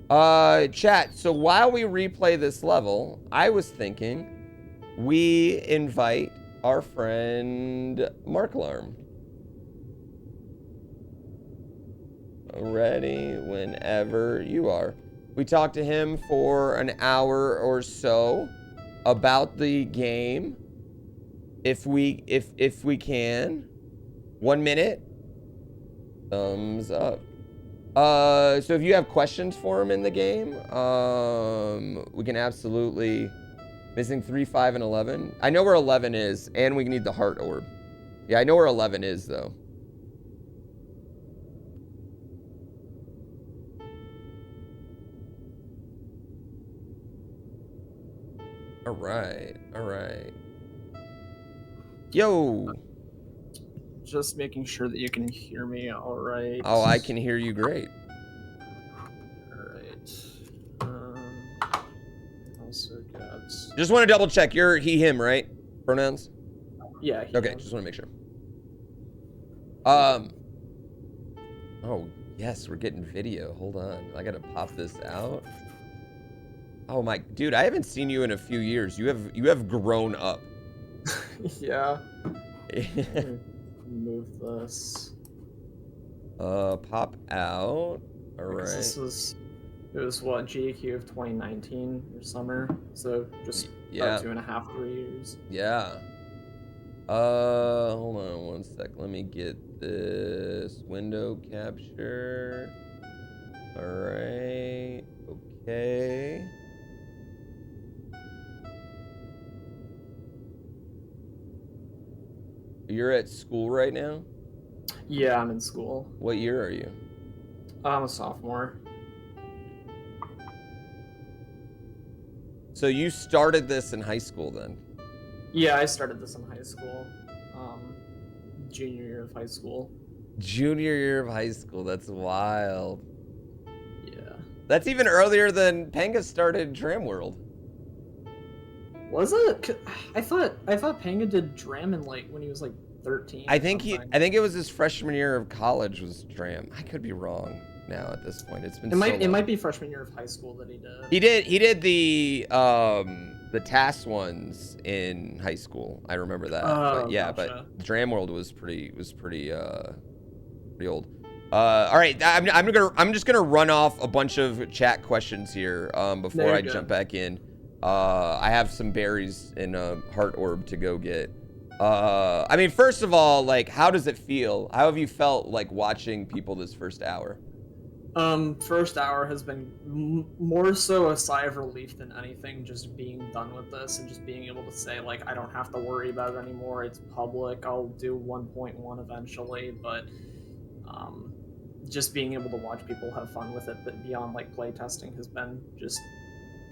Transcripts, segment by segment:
Chat, so while we replay this level, I was thinking we invite our friend Marklarm. Ready whenever you are. We talked to him for an hour or so about the game. If we can. 1 minute. Thumbs up. So if you have questions for him in the game, we can absolutely. Missing 3, 5, and 11. I know where 11 is, and we need the heart orb. Yeah, I know where 11 is, though. All right, all right. Yo. Just making sure that you can hear me all right. Oh, I can hear you great. Also got... Just want to double check. You're he, him, right? Pronouns? Yeah. Okay, just want to make sure. Oh, yes, we're getting video. Hold on. I got to pop this out. Oh my, dude, I haven't seen you in a few years. You have grown up. Yeah. Move this. Pop out. All right. It was what, GQ of 2019 or summer, so just about 2.5, 3 years. Yeah. Hold on 1 sec. Let me get this window capture. All right. Okay. You're at school right now? Yeah, I'm in school. What year are you? I'm a sophomore. So you started this in high school then? Yeah, I started this in high school. Junior year of high school. Junior year of high school, that's wild. Yeah. That's even earlier than Panga started Dram World. Was it? I thought Panga did Dram in when he was 13. I think it was his freshman year of college was Dram. I could be wrong now at this point. It's been it might be freshman year of high school that he did. He did the TAS ones in high school. I remember that. But yeah, gotcha. But Dram World was pretty old. All right, I'm just gonna run off a bunch of chat questions here before I jump back in. I have some berries and a heart orb to go get. I mean, first of all, how does it feel? How have you felt watching people this first hour? First hour has been more so a sigh of relief than anything, just being done with this and just being able to say, I don't have to worry about it anymore. It's public. I'll do 1.1 eventually, but just being able to watch people have fun with it, but beyond play testing has been just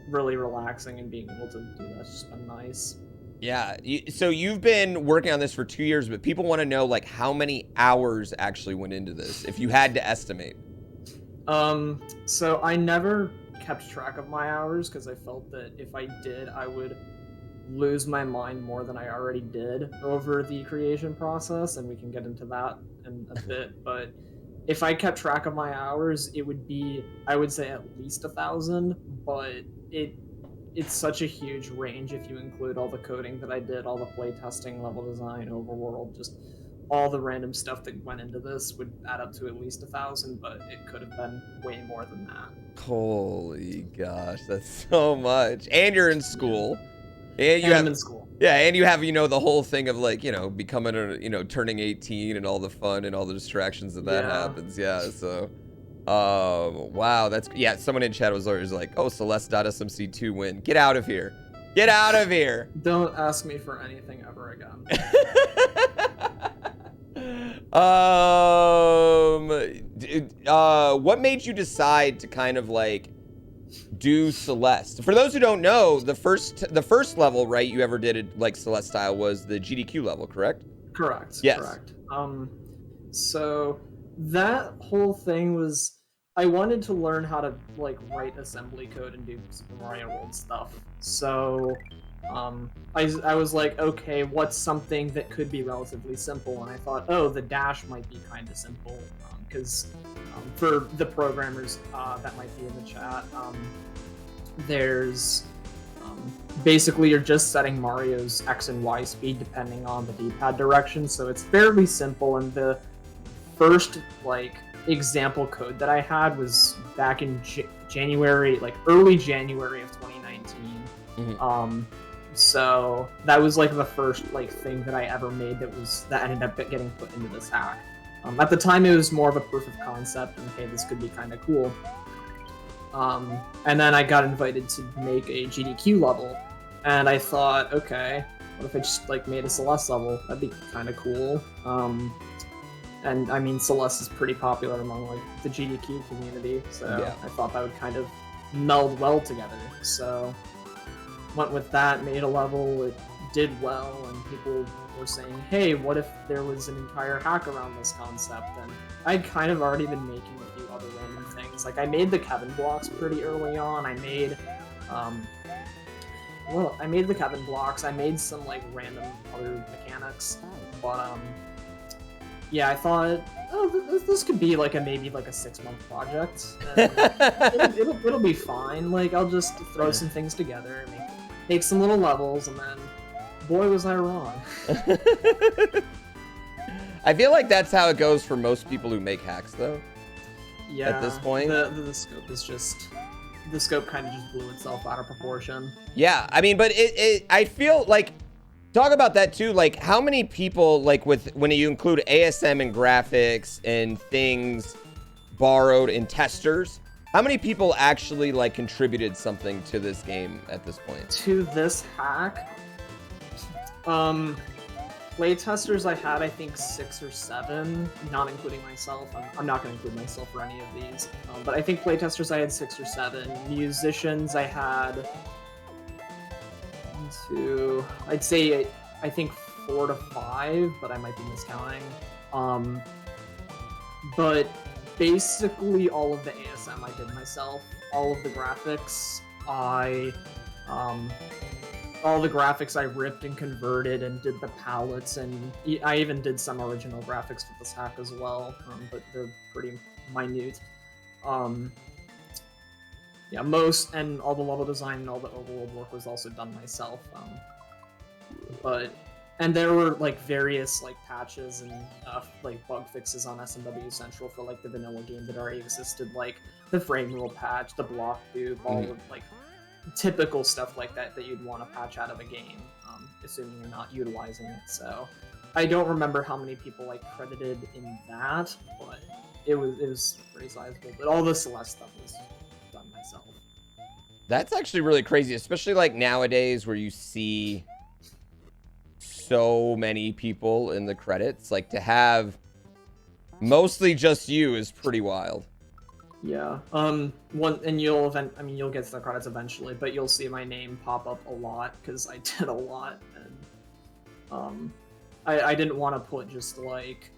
really relaxing, and being able to do that's just been nice. Yeah, so you've been working on this for 2 years, but people want to know how many hours actually went into this, if you had to estimate. So I never kept track of my hours because I felt that if I did, I would lose my mind more than I already did over the creation process, and we can get into that in a bit. But if I kept track of my hours, it would be, I would say, at least 1,000, but it's such a huge range if you include all the coding that I did, all the playtesting, level design, overworld, just all the random stuff that went into this would add up to at least 1,000, but it could have been way more than that. Holy gosh, that's so much. And you're in school. And I'm in school. Yeah, and you have, the whole thing of becoming turning 18 and all the fun and all the distractions that happens. Yeah, so wow, someone in chat was always like, oh, Celeste.smc 2 win. Get out of here. Get out of here. Don't ask me for anything ever again. What made you decide to kind of do Celeste? For those who don't know, the first level, right, you ever did it Celeste style was the GDQ level, correct? Correct. Yes. Correct. So that whole thing was, I wanted to learn how to write assembly code and do Super Mario World stuff. So I was like, okay, what's something that could be relatively simple? And I thought, oh, the dash might be kind of simple, because for the programmers that might be in the chat, there's basically you're just setting Mario's X and Y speed depending on the D-pad direction, so it's fairly simple. And the first like example code that I had was back in January, like early January of 2019. Mm-hmm. So that was like the first like thing that I ever made that ended up getting put into this hack. At the time, it was more of a proof of concept, and hey, this could be kind of cool. And then I got invited to make a GDQ level, and I thought, okay, what if I just like made a Celeste level? That'd be kind of cool. And I mean, Celeste is pretty popular among like the GDQ community, so yeah. I thought that would kind of meld well together. So went with that, made a level, it did well, and people were saying, hey, what if there was an entire hack around this concept? And I'd kind of already been making a few other random things. Like I made the Kevin blocks pretty early on. I made I made the Kevin blocks, I made some like random other mechanics, but yeah, I thought, oh, this could be like maybe like a 6-month project. It'll be fine. Like I'll just throw some things together, make some little levels, and then, boy, was I wrong. I feel like that's how it goes for most people who make hacks, though. Yeah. At this point, the scope is the scope kind of just blew itself out of proportion. Yeah, I mean, but I feel like. Talk about that too, like how many people, like when you include ASM and graphics and things borrowed and testers, how many people actually like contributed something to this game at this point? To this hack? Play testers I had, I think 6 or 7, not including myself. I'm not going to include myself for any of these. But I think play testers I had 6 or 7. Musicians I had... I'd say I think 4 to 5, but I might be miscounting. But basically all of the ASM I did myself. All of the graphics all the graphics I ripped and converted and did the palettes, and I even did some original graphics with this hack as well, but they're pretty minute. Yeah, most and all the level design and all the overworld work was also done myself. And there were like various like patches and like bug fixes on SMW Central for like the vanilla game that already existed, like the frame rule patch, the block dupe, all of like typical stuff like that you'd want to patch out of a game, assuming you're not utilizing it. So I don't remember how many people like credited in that, but it was pretty sizable. But all the Celeste stuff was done myself. That's actually really crazy, especially like nowadays where you see so many people in the credits. Like to have mostly just you is pretty wild. Yeah. And you'll get to the credits eventually, but you'll see my name pop up a lot because I did a lot, and I didn't want to put just like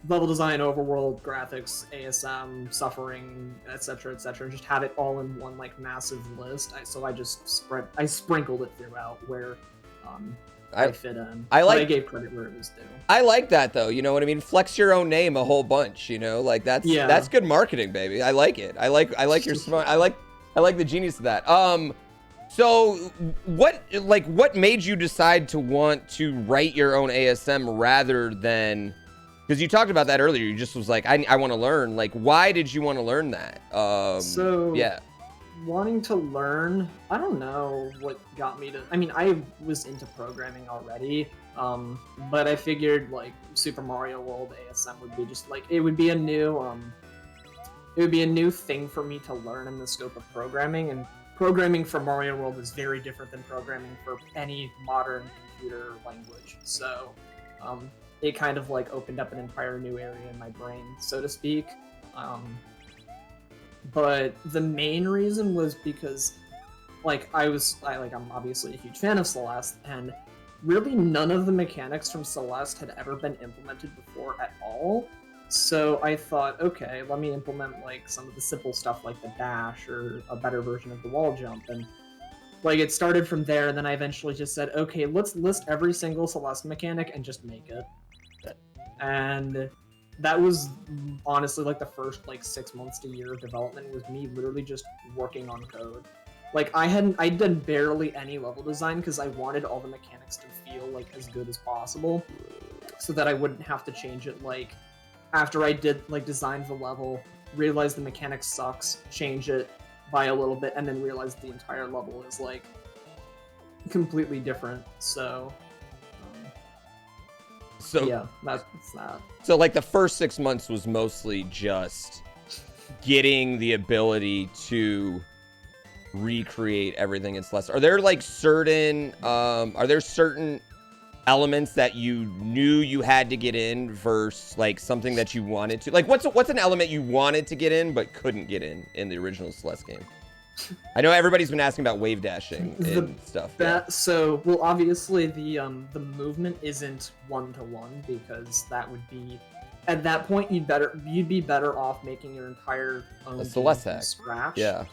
level design, overworld, graphics, ASM, suffering, etc., and just have it all in one like massive list. So I sprinkled it throughout where I fit in. I gave credit where it was due. I like that though. You know what I mean? Flex your own name a whole bunch. You know, like that's good marketing, baby. I like it. I like your smart. I like the genius of that. So what made you decide to want to write your own ASM rather than? Because you talked about that earlier. You just was like, I want to learn. Like, why did you want to learn that? Yeah. Wanting to learn, I don't know what got me to... I mean, I was into programming already, but I figured, like, Super Mario World ASM would be just, like, it would be a new thing for me to learn in the scope of programming, and programming for Mario World is very different than programming for any modern computer language, so, it kind of, like, opened up an entire new area in my brain, so to speak. But the main reason was because, like, I'm obviously a huge fan of Celeste, and really none of the mechanics from Celeste had ever been implemented before at all. So I thought, okay, let me implement, like, some of the simple stuff like the dash or a better version of the wall jump. And, like, it started from there, and then I eventually just said, okay, let's list every single Celeste mechanic and just make it. And that was honestly like the first like 6 months to a year of development was me literally just working on code. Like I did barely any level design because I wanted all the mechanics to feel like as good as possible, so that I wouldn't have to change it like after I did like design the level, realize the mechanics sucks, change it by a little bit, and then realize the entire level is like completely different. So yeah, that's that. So like the first 6 months was mostly just getting the ability to recreate everything in Celeste. Are there like certain elements that you knew you had to get in versus like something that you wanted to? Like what's an element you wanted to get in but couldn't get in the original Celeste game? I know everybody's been asking about wave dashing and stuff. So, well, obviously the movement isn't 1-to-1 because that would be, at that point you'd be better off making your entire own Celeste from hack. scratch. Yeah.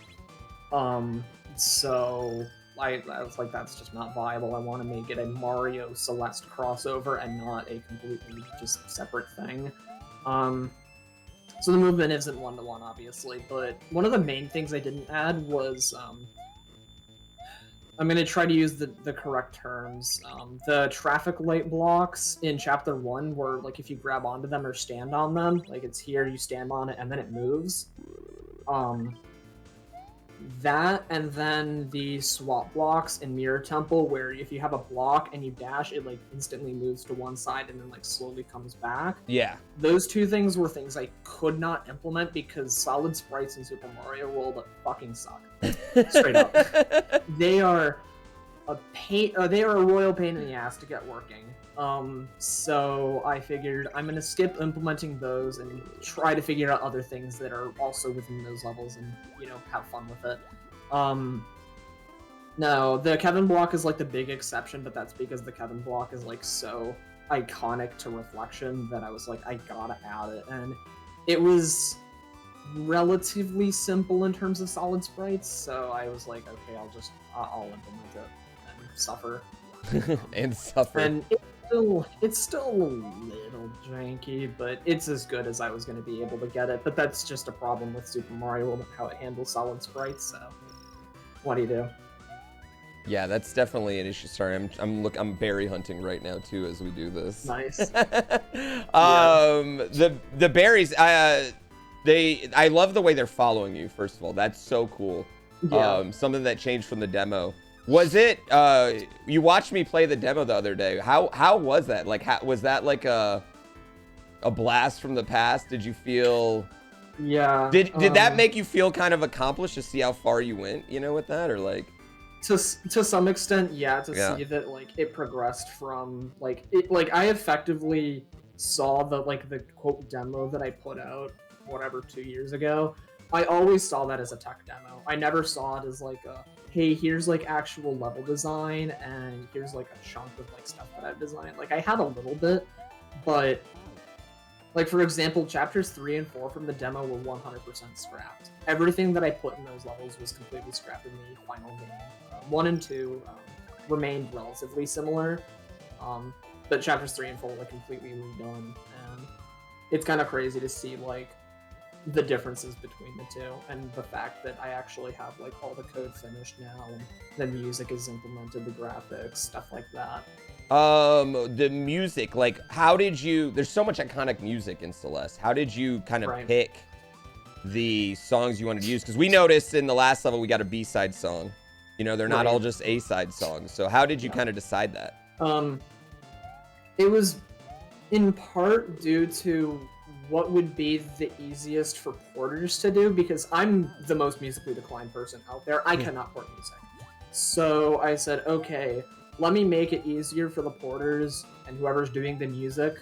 So I was like, that's just not viable. I want to make it a Mario Celeste crossover and not a completely just separate thing. So the movement isn't 1-to-1, obviously, but one of the main things I didn't add was, I'm going to try to use the correct terms. The traffic light blocks in Chapter 1 where, like, if you grab onto them or stand on them, like, it's here, you stand on it, and then it moves. That, and then the swap blocks in Mirror Temple, where if you have a block and you dash, it like instantly moves to one side and then like slowly comes back. Yeah. Those two things were things I could not implement because solid sprites in Super Mario World fucking suck. Straight up. They are a pain. They are a royal pain in the ass to get working. So I figured I'm gonna skip implementing those and try to figure out other things that are also within those levels and, you know, have fun with it. No, the Kevin block is like the big exception, but that's because the Kevin block is like so iconic to Reflection that I was like, I gotta add it. And it was relatively simple in terms of solid sprites, so I was like, okay, I'll implement it and suffer. And suffer. And it's still a little janky, but it's as good as I was going to be able to get it. But that's just a problem with Super Mario World and how it handles solid sprites. So, what do you do? Yeah, that's definitely an issue. Sorry, I'm berry hunting right now too as we do this. Nice. The berries, I love the way they're following you. First of all, that's so cool. Yeah. Something that changed from the demo. Was it, you watched me play the demo the other day. How was that? Like, was that like a blast from the past? Did you feel... Yeah. Did that make you feel kind of accomplished to see how far you went, you know, with that? Or like... To some extent, yeah, see that, like, it progressed from, like, I effectively saw the quote demo that I put out, whatever, 2 years ago. I always saw that as a tech demo. I never saw it as like a, hey, here's like actual level design and here's like a chunk of like stuff that I've designed. Like I had a little bit, but like for example, chapters 3 and 4 from the demo were 100% scrapped. Everything that I put in those levels was completely scrapped in the final game. 1 and 2 remained relatively similar, but chapters 3 and 4 were completely redone, and it's kind of crazy to see like the differences between the two, and the fact that I actually have like all the code finished now, and the music is implemented, the graphics, stuff like that. The music, like, how did you... There's so much iconic music in Celeste. How did you kind of pick the songs you wanted to use? Because we noticed in the last level we got a B-side song. You know, they're not all just A-side songs. So how did you kind of decide that? It was in part due to what would be the easiest for porters to do, because I'm the most musically declined person out there. I cannot port music. So I said, okay, let me make it easier for the porters and whoever's doing the music,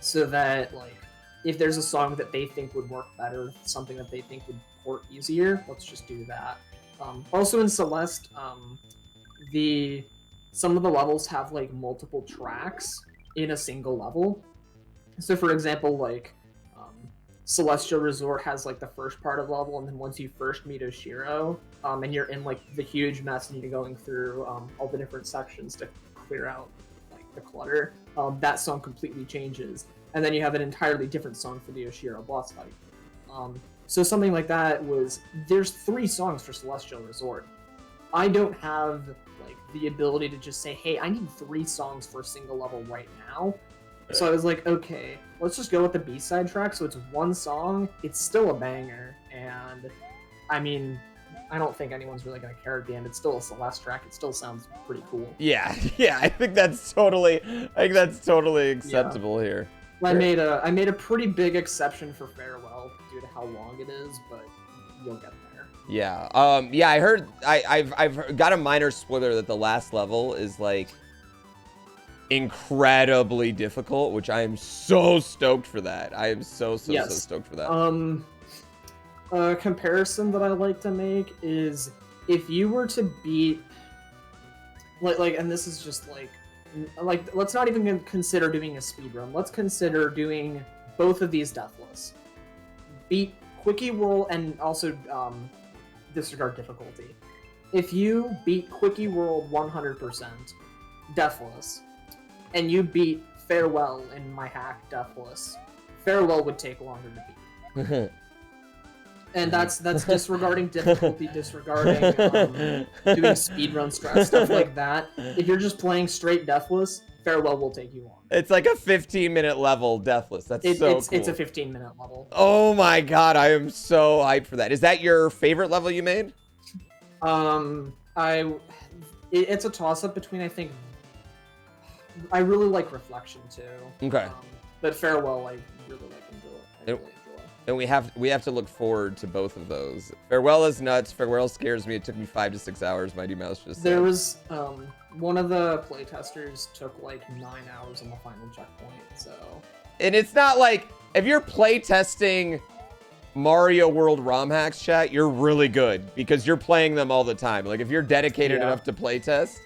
so that like if there's a song that they think would work better, something that they think would port easier, let's just do that. Also in Celeste, some of the levels have like multiple tracks in a single level. So for example, like Celestial Resort has like the first part of the level, and then once you first meet Oshiro, and you're in like the huge mess and you're going through all the different sections to clear out like the clutter, that song completely changes. and then you have an entirely different song for the Oshiro boss fight. So something like that there's 3 songs for Celestial Resort. I don't have like the ability to just say, hey, I need 3 songs for a single level right now. So I was like, okay, let's just go with the B-side track. So it's 1 song. It's still a banger, and I mean, I don't think anyone's really gonna care at the end. It's still a Celeste track. It still sounds pretty cool. Yeah, yeah. I think that's totally acceptable here. I made a pretty big exception for Farewell due to how long it is, but you'll get there. Yeah. Yeah. I heard. I've got a minor spoiler that the last level is like incredibly difficult, which I am so stoked for that. I am so stoked for that. A comparison that I like to make is if you were to beat like and this is just like let's not even consider doing a speedrun. Let's consider doing both of these deathless. Beat Quickie Whirl and also disregard difficulty. If you beat Quickie Whirl 100% deathless, and you beat Farewell in my hack deathless, Farewell would take longer to beat. And that's disregarding difficulty, disregarding doing speedrun strats, stuff like that. If you're just playing straight deathless, Farewell will take you long. It's like a 15-minute level deathless. That's so cool. It's a 15-minute level. Oh my god, I am so hyped for that. Is that your favorite level you made? It's a toss-up between, I think, I really like Reflection too. Okay. But Farewell, I really like enjoy. And we have to look forward to both of those. Farewell is nuts. Farewell scares me. It took me 5 to 6 hours. Mighty Mouse just said. There was one of the playtesters took like 9 hours on the final checkpoint. So. And it's not like if you're playtesting Mario World ROM hacks, chat, you're really good because you're playing them all the time. Like if you're dedicated enough to playtest,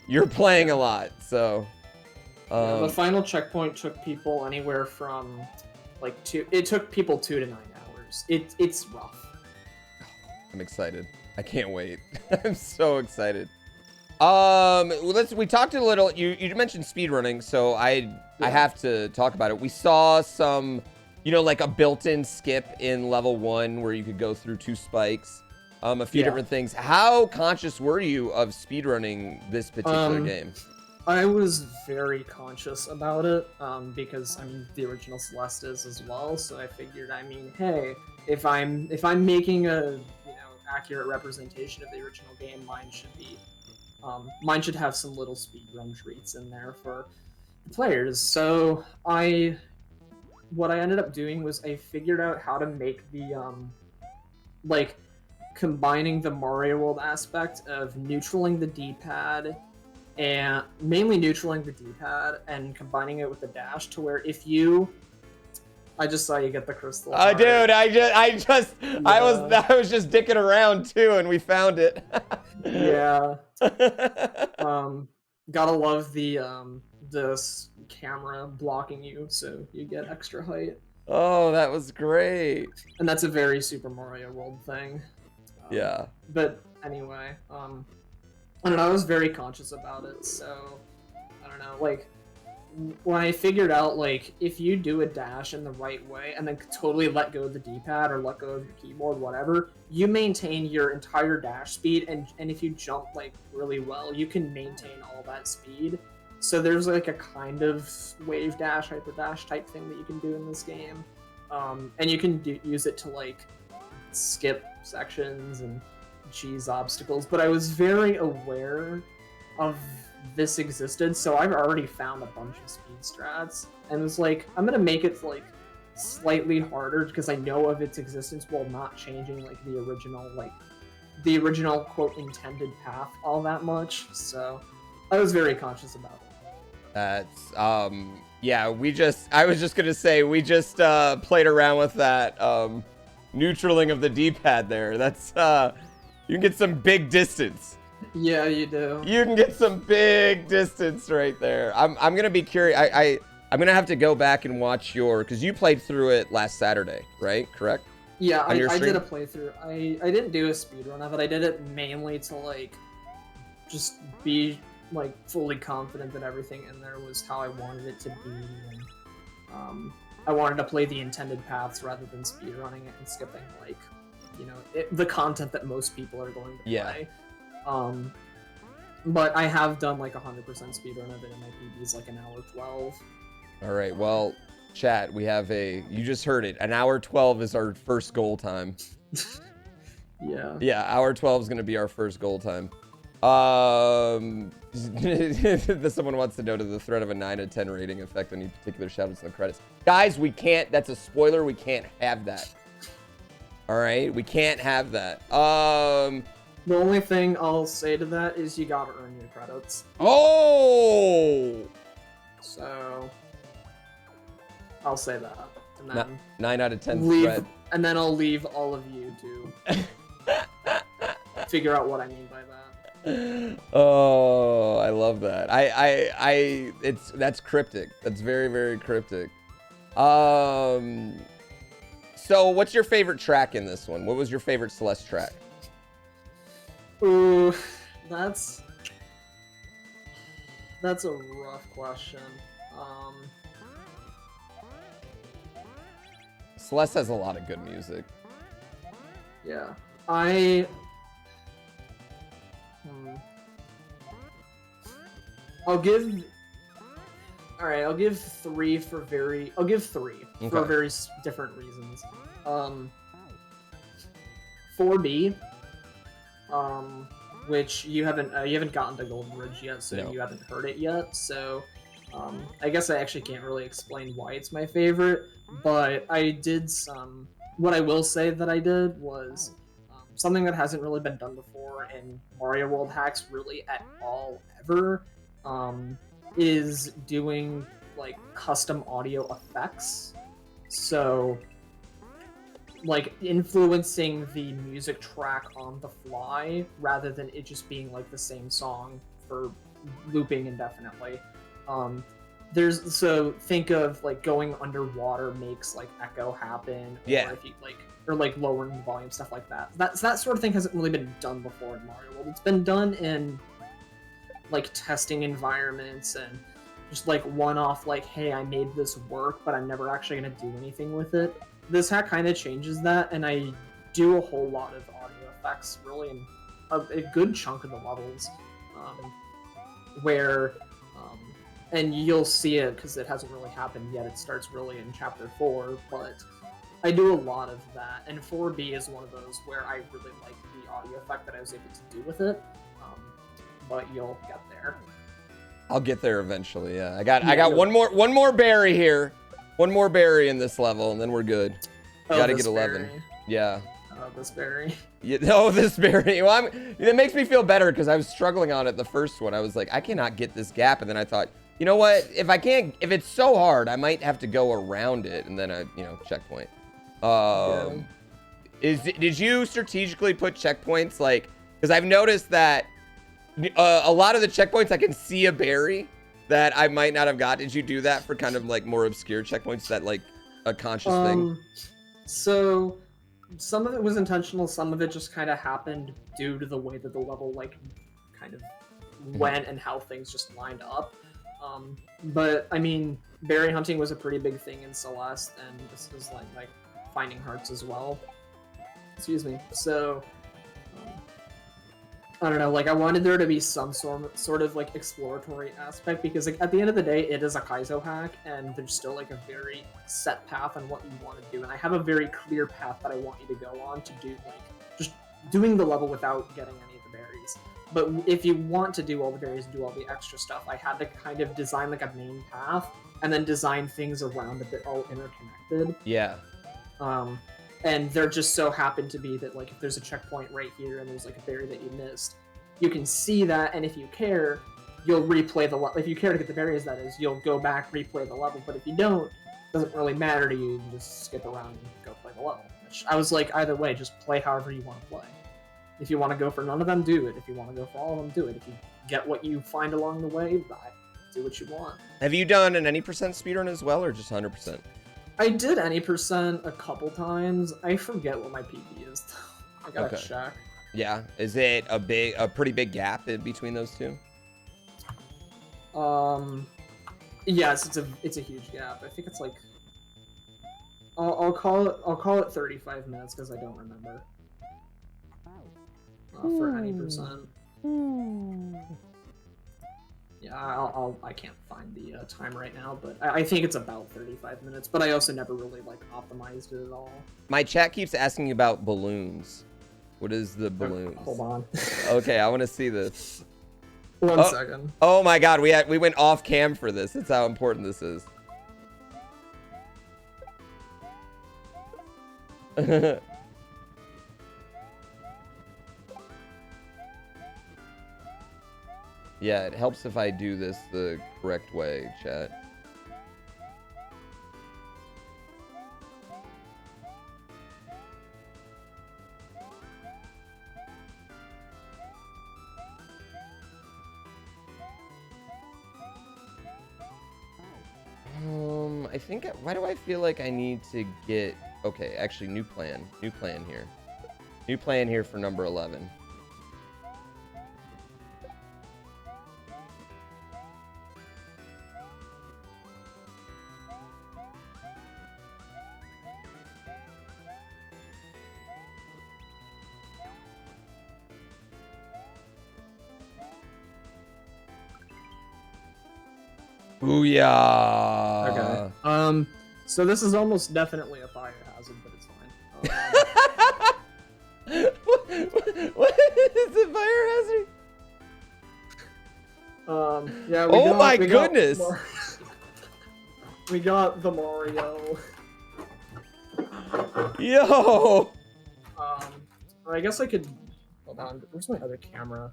you're playing a lot. So. The final checkpoint took people anywhere from. It took people 2 to 9 hours. It's rough. I'm excited. I can't wait. I'm so excited. We talked a little. You mentioned speedrunning, so I have to talk about it. We saw some, like a built-in skip in level 1 where you could go through 2 spikes. A few different things. How conscious were you of speedrunning this particular game? I was very conscious about it because the original Celeste is as well. So I figured, hey, if I'm making a accurate representation of the original game, mine should have some little speedrun treats in there for the players. So what I ended up doing was I figured out how to make the combining the Mario World aspect of neutraling the D-pad. And mainly neutraling the D-pad and combining it with the dash to where I just saw you get the crystal. Oh, dude, I was just dicking around too, and we found it. Yeah. Gotta love the camera blocking you, so you get extra height. Oh, that was great. And that's a very Super Mario World thing. Yeah. But anyway, I don't know, I was very conscious about it, so, I don't know, when I figured out, if you do a dash in the right way and then totally let go of the D-pad or let go of your keyboard, whatever, you maintain your entire dash speed, and if you jump, really well, you can maintain all that speed. So there's, a kind of wave dash, hyper dash type thing that you can do in this game. And you can use it to, skip sections and cheese obstacles, but I was very aware of this existed, so I've already found a bunch of speed strats, and was like, I'm gonna make it slightly harder because I know of its existence while not changing the original quote intended path all that much. So I was very conscious about it. That's yeah, I was just gonna say we just played around with that neutraling of the D-pad there. That's you can get some big distance. Yeah, you do. You can get some big distance right there. I'm gonna be curious. I'm gonna have to go back and watch because you played through it last Saturday, right? Correct? Yeah, I did a playthrough. I didn't do a speedrun of it. I did it mainly to just be fully confident that everything in there was how I wanted it to be. I wanted to play the intended paths rather than speedrunning it and skipping, like, you know, the content that most people are going to play. But I have done like 100% speedrun of it, and my PB is like an hour 12. All right, well, chat, we have you just heard it. An hour 12 is our first goal time. Yeah. Yeah, hour 12 is going to be our first goal time. Someone wants to know, does the threat of a 9 out of 10 rating affect any particular shoutouts in the credits? Guys, we can't. That's a spoiler. We can't have that. All right, we can't have that. The only thing I'll say to that is you gotta earn your credits. Oh! So I'll say that. And then 9 out of 10 threat. And then I'll leave all of you to figure out what I mean by that. Oh, I love that. That's cryptic. That's very, very cryptic. So what's your favorite track in this one? What was your favorite Celeste track? Ooh, that's a rough question. Celeste has a lot of good music. Yeah, I'll give 3 for very. I'll give 3 for very different reasons. 4B, which you haven't gotten to Golden Ridge yet, so No. you haven't heard it yet. So, I guess I actually can't really explain why it's my favorite. But I did some. What I will say that I did was something that hasn't really been done before in Mario World hacks really at all ever. Is doing like custom audio effects. So like influencing the music track on the fly rather than it just being like the same song for looping indefinitely. So think of like going underwater makes like echo happen, Yeah. or if you like lowering the volume, stuff like that. That sort of thing hasn't really been done before in Mario World. It's been done in like testing environments and just like one-off, like, hey, I made this work, but I'm never actually gonna do anything with it. This hack kind of changes that, and I do a whole lot of audio effects, really, in a good chunk of the levels, where, and you'll see it because it hasn't really happened yet. It starts really in Chapter 4, but I do a lot of that, and 4B is one of those where I really like the audio effect that I was able to do with it. But you'll get there. I'll get there eventually. Yeah, I got one more berry here, one more berry in this level, and then we're good. Gotta get 11. Berry. Yeah. Oh, this berry. Yeah. Oh, this berry. Well, it makes me feel better because I was struggling on it the first one. I was like, I cannot get this gap, and then I thought, you know what? If it's so hard, I might have to go around it, and then checkpoint. Did you strategically put checkpoints like? Because I've noticed that. A lot of the checkpoints, I can see a berry that I might not have got. Did you do that for kind of like more obscure checkpoints, that like a conscious thing? So some of it was intentional, some of it just kind of happened due to the way that the level like kind of went and how things just lined up. But I mean, berry hunting was a pretty big thing in Celeste, and this was like finding hearts as well. Excuse me. So I don't know, like I wanted there to be some sort of like exploratory aspect, because like at the end of the day it is a Kaizo hack and there's still like a very set path on what you want to do, and I have a very clear path that I want you to go on to do, like just doing the level without getting any of the berries. But if you want to do all the berries and do all the extra stuff, I had to kind of design like a main path and then design things around it that all interconnected. Yeah. And there just so happened to be that, like, if there's a checkpoint right here and there's, like, a berry that you missed, you can see that, and if you care, you'll replay the level. If you care to get the berries, that is, you'll go back, replay the level. But if you don't, it doesn't really matter to you. You can just skip around and go play the level. Which I was like, either way, just play however you want to play. If you want to go for none of them, do it. If you want to go for all of them, do it. If you get what you find along the way, bye. Do what you want. Have you done an any percent speedrun as well, or just 100%? I did any percent a couple times. I forget what my PB is, though. I gotta check. Yeah, is it a pretty big gap in between those two? Yes, it's a huge gap. I think it's like I'll call it 35 minutes because I don't remember for any percent. Yeah, I can't find the time right now, but I think it's about 35 minutes. But I also never really like optimized it at all. My chat keeps asking about balloons. What is the balloons? Hold on. Okay, I want to see this. One second. Oh my God, we went off cam for this. That's how important this is. Yeah, it helps if I do this the correct way, chat. I think, why do I feel like I need to get, okay, actually new plan here. New plan here for number 11. Booyah! Okay. So this is almost definitely a fire hazard, but it's fine. What is a fire hazard? Yeah. Oh my goodness! We got the Mario. Yo! I guess I could. Hold on. Where's my other camera?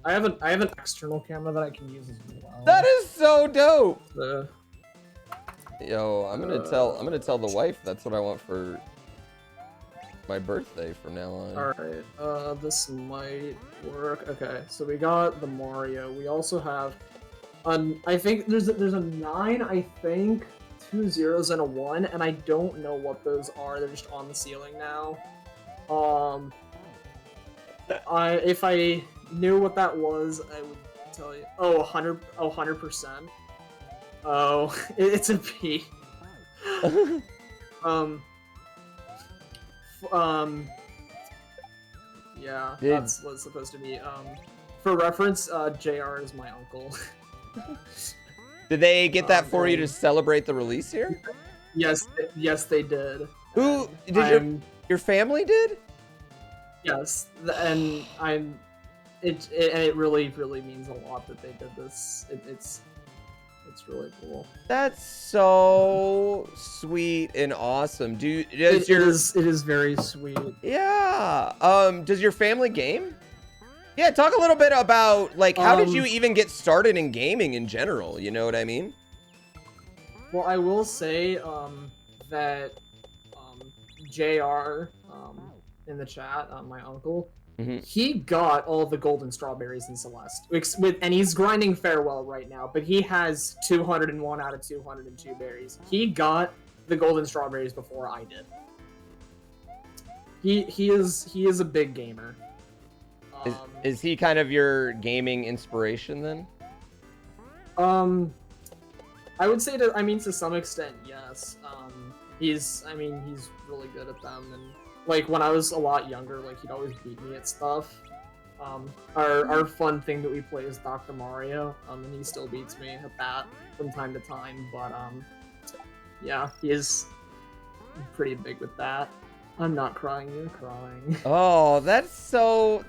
I have an external camera that I can use as well. That is so dope. Yo, I'm gonna tell the wife that's what I want for my birthday from now on. Alright, this might work. Okay, so we got the Mario. We also have I think there's a 9, I think, 2 zeros and a 1, and I don't know what those are. They're just on the ceiling now. If I knew what that was, I would tell you. Oh, 100%. Oh, it's a P. Yeah, that's what's supposed to be. For reference, JR is my uncle. Did they get that for you to celebrate the release here? Yes, they did. Who did your family did? Yes, and it really means a lot that they did this. It's really cool. That's so sweet and awesome. It is very sweet. Yeah. Does your family game? Yeah, talk a little bit about like how did you even get started in gaming in general? You know what I mean? Well, I will say that JR in the chat, my uncle, he got all the golden strawberries in Celeste, and he's grinding farewell right now, but he has 201 out of 202 berries. He got the golden strawberries before I did. He is a big gamer. Is he kind of your gaming inspiration then? I would say to some extent, yes. He's really good at them, and like when I was a lot younger, like he'd always beat me at stuff. Our fun thing that we play is Dr. Mario, and he still beats me at that from time to time. But yeah, he is pretty big with that. I'm not crying, you're crying. Oh, that's so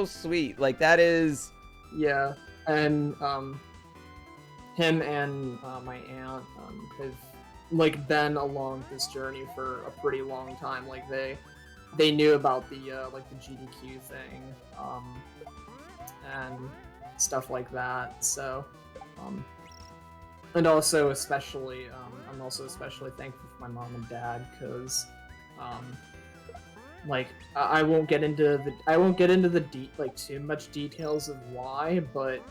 sweet. Like that is. Yeah, and him and my aunt have like been along this journey for a pretty long time. Like they knew about the like the GDQ thing and stuff like that. So and also especially I'm also especially thankful for my mom and dad, because like I won't get into the like too much details of why, but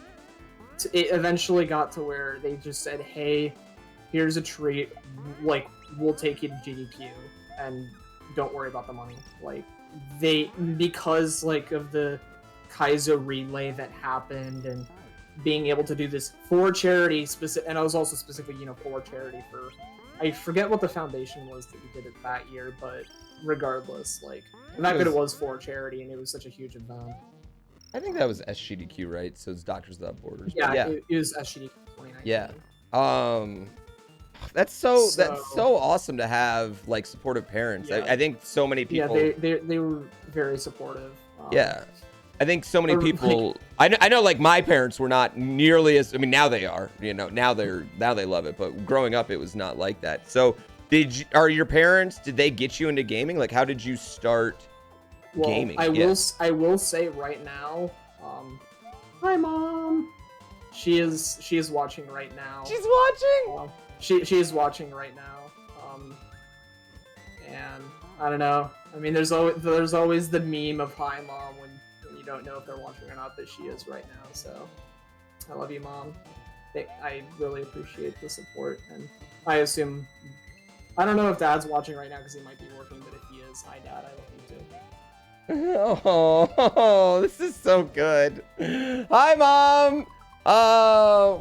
it eventually got to where they just said, hey, here's a treat, like we'll take you to GDQ and don't worry about the money. Like because like of the Kaizo relay that happened, and being able to do this for charity, and I was also specifically, for charity for, I forget what the foundation was that we did it that year, but regardless, like, the fact that it was for charity and it was such a huge event. I think that was SGDQ, right? So it's Doctors Without Borders. Yeah, yeah. It was SGDQ 2019. Yeah. That's so awesome to have like supportive parents. Yeah. I think so many people. Yeah, they were very supportive. Yeah. I think so many people. I know, like my parents were not nearly as. I mean, now they are. Now they love it. But growing up, it was not like that. So, are your parents? Did they get you into gaming? Like, how did you start gaming? I will say right now. Hi, Mom. She is watching right now. She's watching. She is watching right now. And I don't know. I mean, there's always the meme of "Hi, Mom" when you don't know if they're watching or not, but she is right now. So I love you, Mom. I really appreciate the support, and I assume I don't know if Dad's watching right now because he might be working, but if he is, hi, Dad. I love you too. Oh, this is so good. Hi, Mom.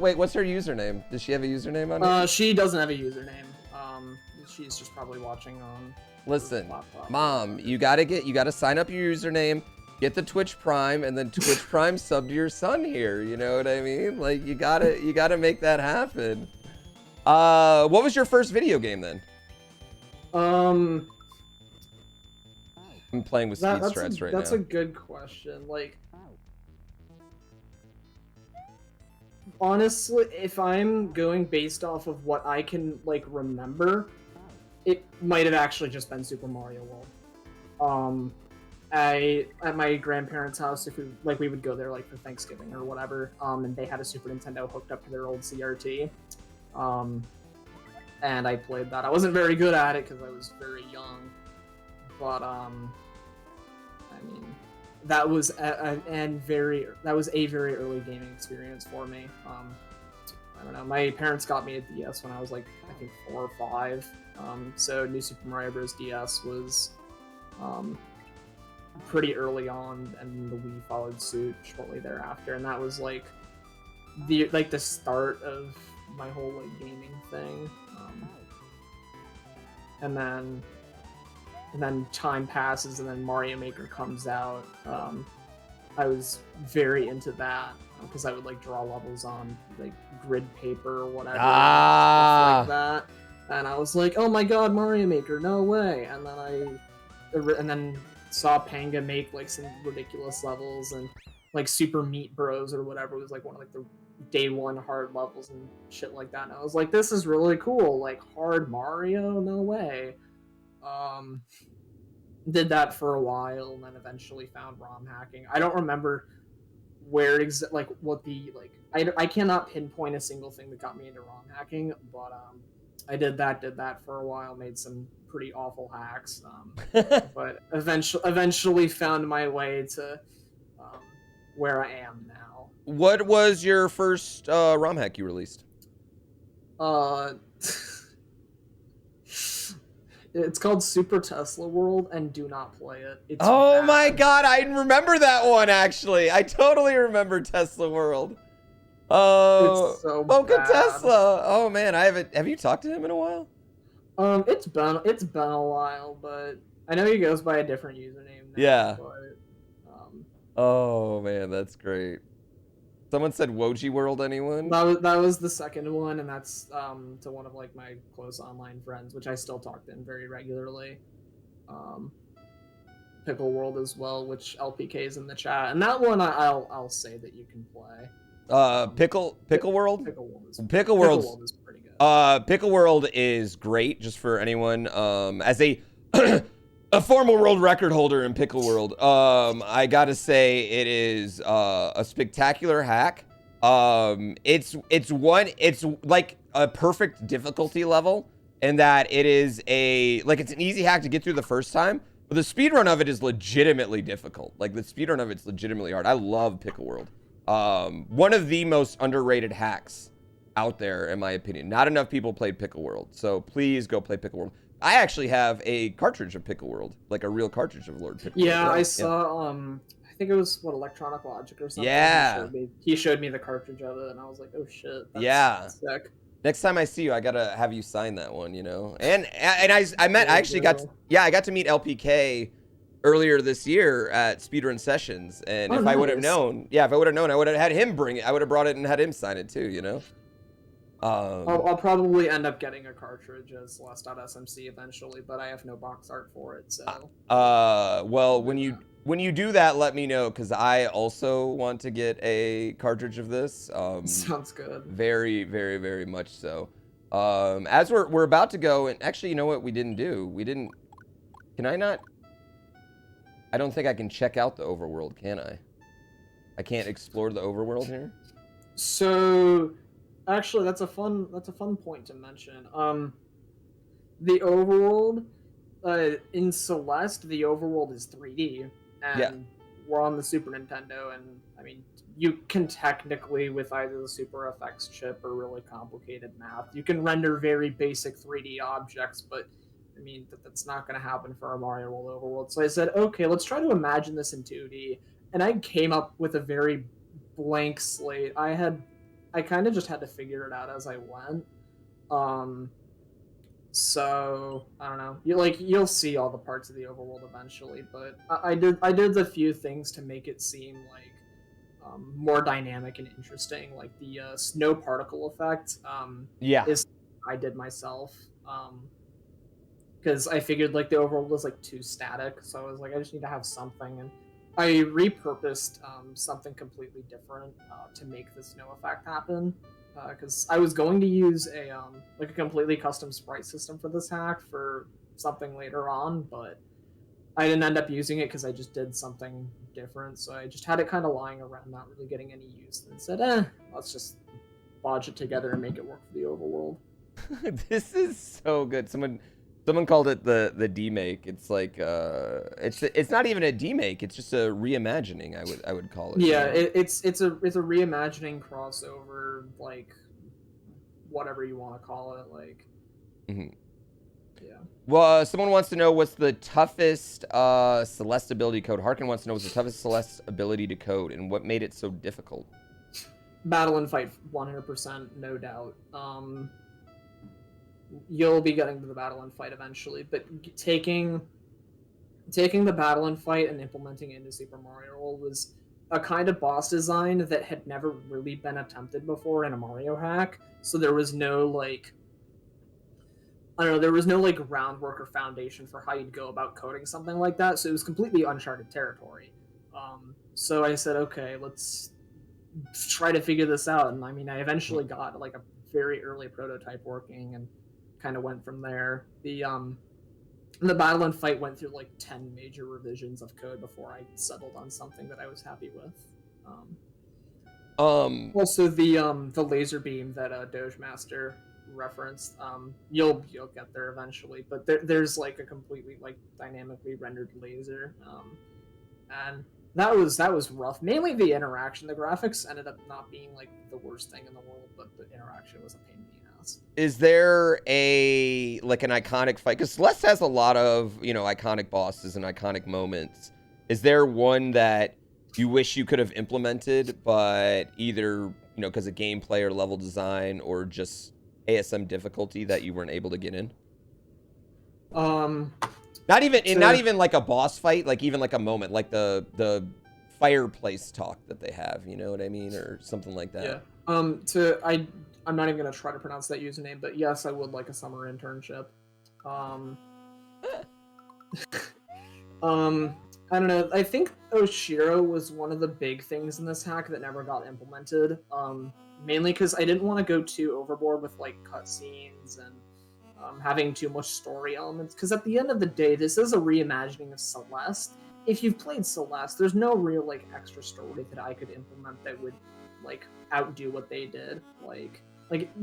Wait, what's her username? Does she have a username on here? She doesn't have a username. She's just probably watching on. Listen, Mom, you gotta sign up your username, get the Twitch Prime, and then Twitch Prime sub to your son here. You know what I mean? Like you gotta make that happen. What was your first video game then? I'm playing with Speed Strats right now. That's a good question. Like, honestly, if I'm going based off of what I can like remember, it might have actually just been Super Mario World. At my grandparents' house, if we would go there like for Thanksgiving or whatever, and they had a Super Nintendo hooked up to their old CRT, and I played that. I wasn't very good at it because I was very young, but I mean, that was a very early gaming experience for me. I don't know. My parents got me a DS when I was like, I think 4 or 5. So New Super Mario Bros. DS was pretty early on, and the Wii followed suit shortly thereafter. And that was like the start of my whole like gaming thing. And then time passes, and then Mario Maker comes out. I was very into that because I would like draw levels on like grid paper or whatever, stuff like that. And I was like, "Oh my God, Mario Maker! No way!" And then saw Panga make like some ridiculous levels, and like Super Meat Bros or whatever was like one of like the day one hard levels and shit like that. And I was like, "This is really cool! Like hard Mario? No way!" Did that for a while, and then eventually found ROM hacking. I don't remember where what the I cannot pinpoint a single thing that got me into ROM hacking, but I did that for a while, made some pretty awful hacks, but eventually found my way to where I am now. What was your first ROM hack you released? It's called Super Tesla World, and do not play it. It's oh bad. My God, I remember that one actually. I totally remember Tesla World. Oh, it's so Mocha bad. Tesla. Oh man, I haven't. Have you talked to him in a while? It's been a while, but I know he goes by a different username now. Yeah. But, oh man, that's great. Someone said Woji World. Anyone? That was the second one, and that's to one of like my close online friends, which I still talk to him very regularly. Pickle World as well, which LPK is in the chat, and that one I'll say that you can play. Pickle World. Pickle World is pretty good. Pickle World is great, just for anyone. As a a former world record holder in Pickle World, I gotta say it is a spectacular hack. It's like a perfect difficulty level, in that it is it's an easy hack to get through the first time, but the speedrun of it is legitimately difficult. Like the speedrun of it's legitimately hard. I love Pickle World. One of the most underrated hacks out there, in my opinion. Not enough people played Pickle World, so please go play Pickle World. I actually have a cartridge of Pickle World, like a real cartridge of Lord Pickle World. Yeah, I saw. I think it was what, Electronic Logic or something. Yeah. He showed me the cartridge of it, and I was like, oh shit, that's sick. Next time I see you, I gotta have you sign that one, you know. And I actually got to meet LPK earlier this year at Speedrun Sessions, and if I would have known, I would have had him bring it. I would have brought it and had him sign it too, you know. I'll probably end up getting a cartridge as Celeste.smc eventually, but I have no box art for it, so. Well, when you do that, let me know, because I also want to get a cartridge of this. Sounds good. Very, very, very much so. As we're about to go, and actually, you know what we didn't do? Can I not? I don't think I can check out the overworld, can I? I can't explore the overworld here? So, actually, that's a fun point to mention. The overworld, in Celeste, the overworld is 3D, and we're on the Super Nintendo, and I mean, you can technically, with either the Super FX chip or really complicated math, you can render very basic 3D objects, but I mean, that's not going to happen for a Mario World overworld. So I said, okay, let's try to imagine this in 2D, and I came up with a very blank slate. I kind of just had to figure it out as I went. So I don't know. You'll see all the parts of the overworld eventually, but I did a few things to make it seem like more dynamic and interesting, like the snow particle effect. Is I did myself. Because I figured like the overworld was like too static, so I was like, I just need to have something, and I repurposed something completely different to make the snow effect happen. Because I was going to use a completely custom sprite system for this hack for something later on, but I didn't end up using it because I just did something different. So I just had it kind of lying around, not really getting any use, and said, let's just bodge it together and make it work for the overworld. This is so good. Someone called it the demake. It's like it's not even a demake. It's just a reimagining. I would call it. Yeah, you know? it's a reimagining crossover, like whatever you want to call it. Like, yeah. Well, someone wants to know what's the toughest Celeste ability code. Harkin wants to know what's the toughest Celeste ability to code and what made it so difficult. Battle and fight, 100%, no doubt. You'll be getting to the battle and fight eventually, but taking the battle and fight and implementing it into Super Mario World was a kind of boss design that had never really been attempted before in a Mario hack. So there was no there was no groundwork or foundation for how you'd go about coding something like that. So it was completely uncharted territory. So I said, okay, let's try to figure this out. And I mean, I eventually got like a very early prototype working and kind of went from there. The battle and fight went through like 10 major revisions of code before I settled on something that I was happy with. Also the laser beam that Doge Master referenced, you'll get there eventually, but there's like a completely like dynamically rendered laser, and that was rough. Mainly the interaction. The graphics ended up not being like the worst thing in the world, but the interaction was a pain in the ass. Is there an iconic fight? Because Celeste has a lot of, iconic bosses and iconic moments. Is there one that you wish you could have implemented, but either, because of gameplay or level design or just ASM difficulty that you weren't able to get in? Not even like a boss fight, like even like a moment, like the fireplace talk that they have, you know what I mean, or something like that. Yeah. I'm not even gonna try to pronounce that username, but yes, I would like a summer internship. I don't know. I think Oshiro was one of the big things in this hack that never got implemented. Mainly because I didn't want to go too overboard with like cutscenes and having too much story elements. Because at the end of the day, this is a reimagining of Celeste. If you've played Celeste, there's no real like extra story that I could implement that would like outdo what they did. Like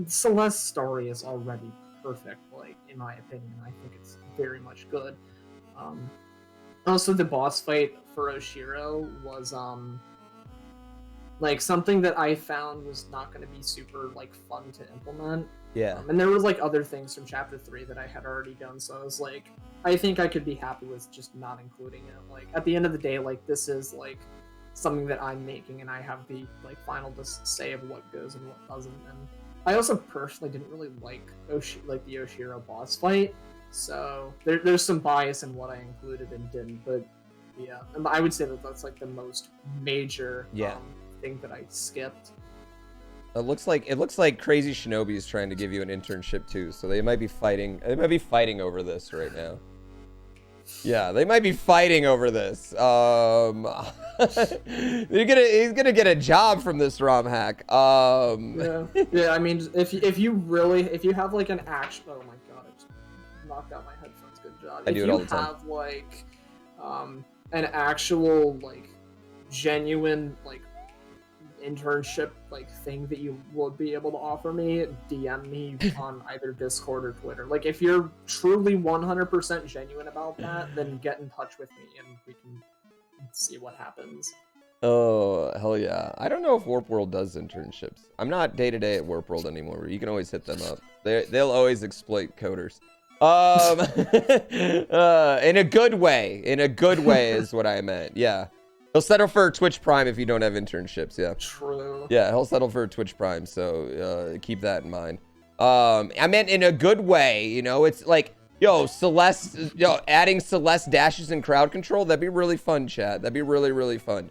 Celeste's story is already perfect. Like in my opinion, I think it's very much good. Also, the boss fight for Oshiro was like something that I found was not going to be super like fun to implement. Yeah. And there was like other things from chapter 3 that I had already done, so I was like, I think I could be happy with just not including it. Like at the end of the day, like this is like something that I'm making, and I have the like final say of what goes and what doesn't. And I also personally didn't really like the Oshiro boss fight, so there's some bias in what I included and didn't. But yeah, I would say that that's like the most major thing that I skipped. It looks like Crazy Shinobi is trying to give you an internship too, so they might be fighting. They might be fighting over this right now. Yeah, they might be fighting over this. He's gonna get a job from this ROM hack. Yeah. I mean, if you have like an action. Oh my god, I just knocked out my headphones. Good job. I do it all the time. If you have like an actual like genuine like internship like thing that you would be able to offer me, DM me on either Discord or Twitter. Like if you're truly 100% genuine about that, then get in touch with me and we can see what happens. Oh hell yeah. I don't know if Warp World does internships. I'm not day-to-day at Warp World anymore. You can always hit them up. They'll always exploit coders. In a good way is what I meant. Yeah. He'll settle for Twitch Prime if you don't have internships, yeah. True. Yeah, he'll settle for Twitch Prime, so keep that in mind. I meant in a good way, you know, it's like, adding Celeste dashes and crowd control, that'd be really fun, chat. That'd be really, really fun.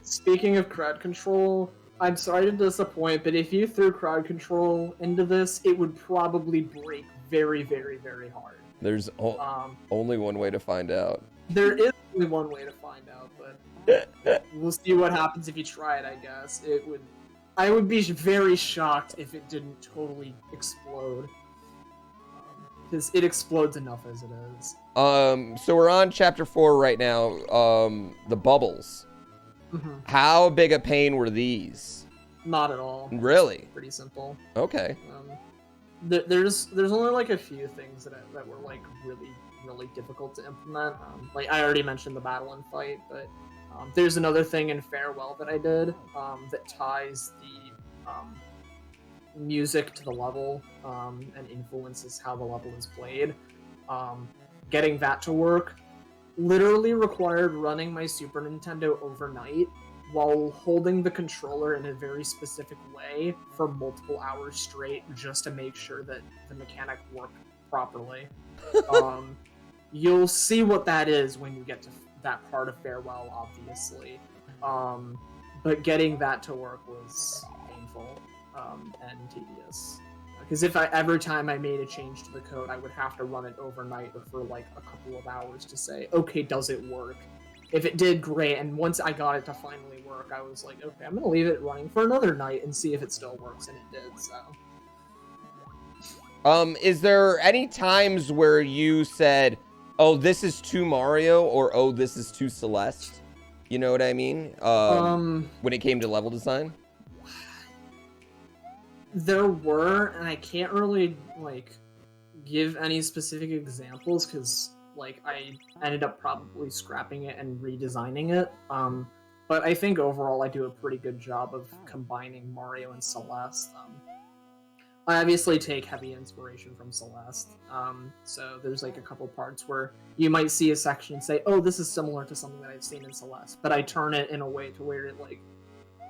Speaking of crowd control, I'm sorry to disappoint, but if you threw crowd control into this, it would probably break very, very, very hard. There's only one way to find out. There is only one way to find out, but we'll see what happens if you try it, I guess. I would be very shocked if it didn't totally explode. Because it explodes enough as it is. So we're on chapter 4 right now. The bubbles. Mm-hmm. How big a pain were these? Not at all. Really? Pretty simple. Okay. There's only like a few things that were like really difficult to implement. Like I already mentioned the battle and fight, but there's another thing in Farewell that I did that ties the music to the level and influences how the level is played. Getting that to work literally required running my Super Nintendo overnight while holding the controller in a very specific way for multiple hours straight just to make sure that the mechanic worked properly. You'll see what that is when you get to that part of Farewell, obviously. But getting that to work was painful and tedious. Because every time I made a change to the code, I would have to run it overnight or for like a couple of hours to say, okay, does it work? If it did, great. And once I got it to finally work, I was like, okay, I'm going to leave it running for another night and see if it still works. And it did, so. Is there any times where you said, oh, this is too Mario, or oh, this is too Celeste? You know what I mean? When it came to level design? There were, and I can't really, like, give any specific examples, because, like, I ended up probably scrapping it and redesigning it. But I think overall I do a pretty good job of combining Mario and Celeste. I obviously take heavy inspiration from Celeste, so there's like a couple parts where you might see a section and say, oh, this is similar to something that I've seen in Celeste, but I turn it in a way to where it like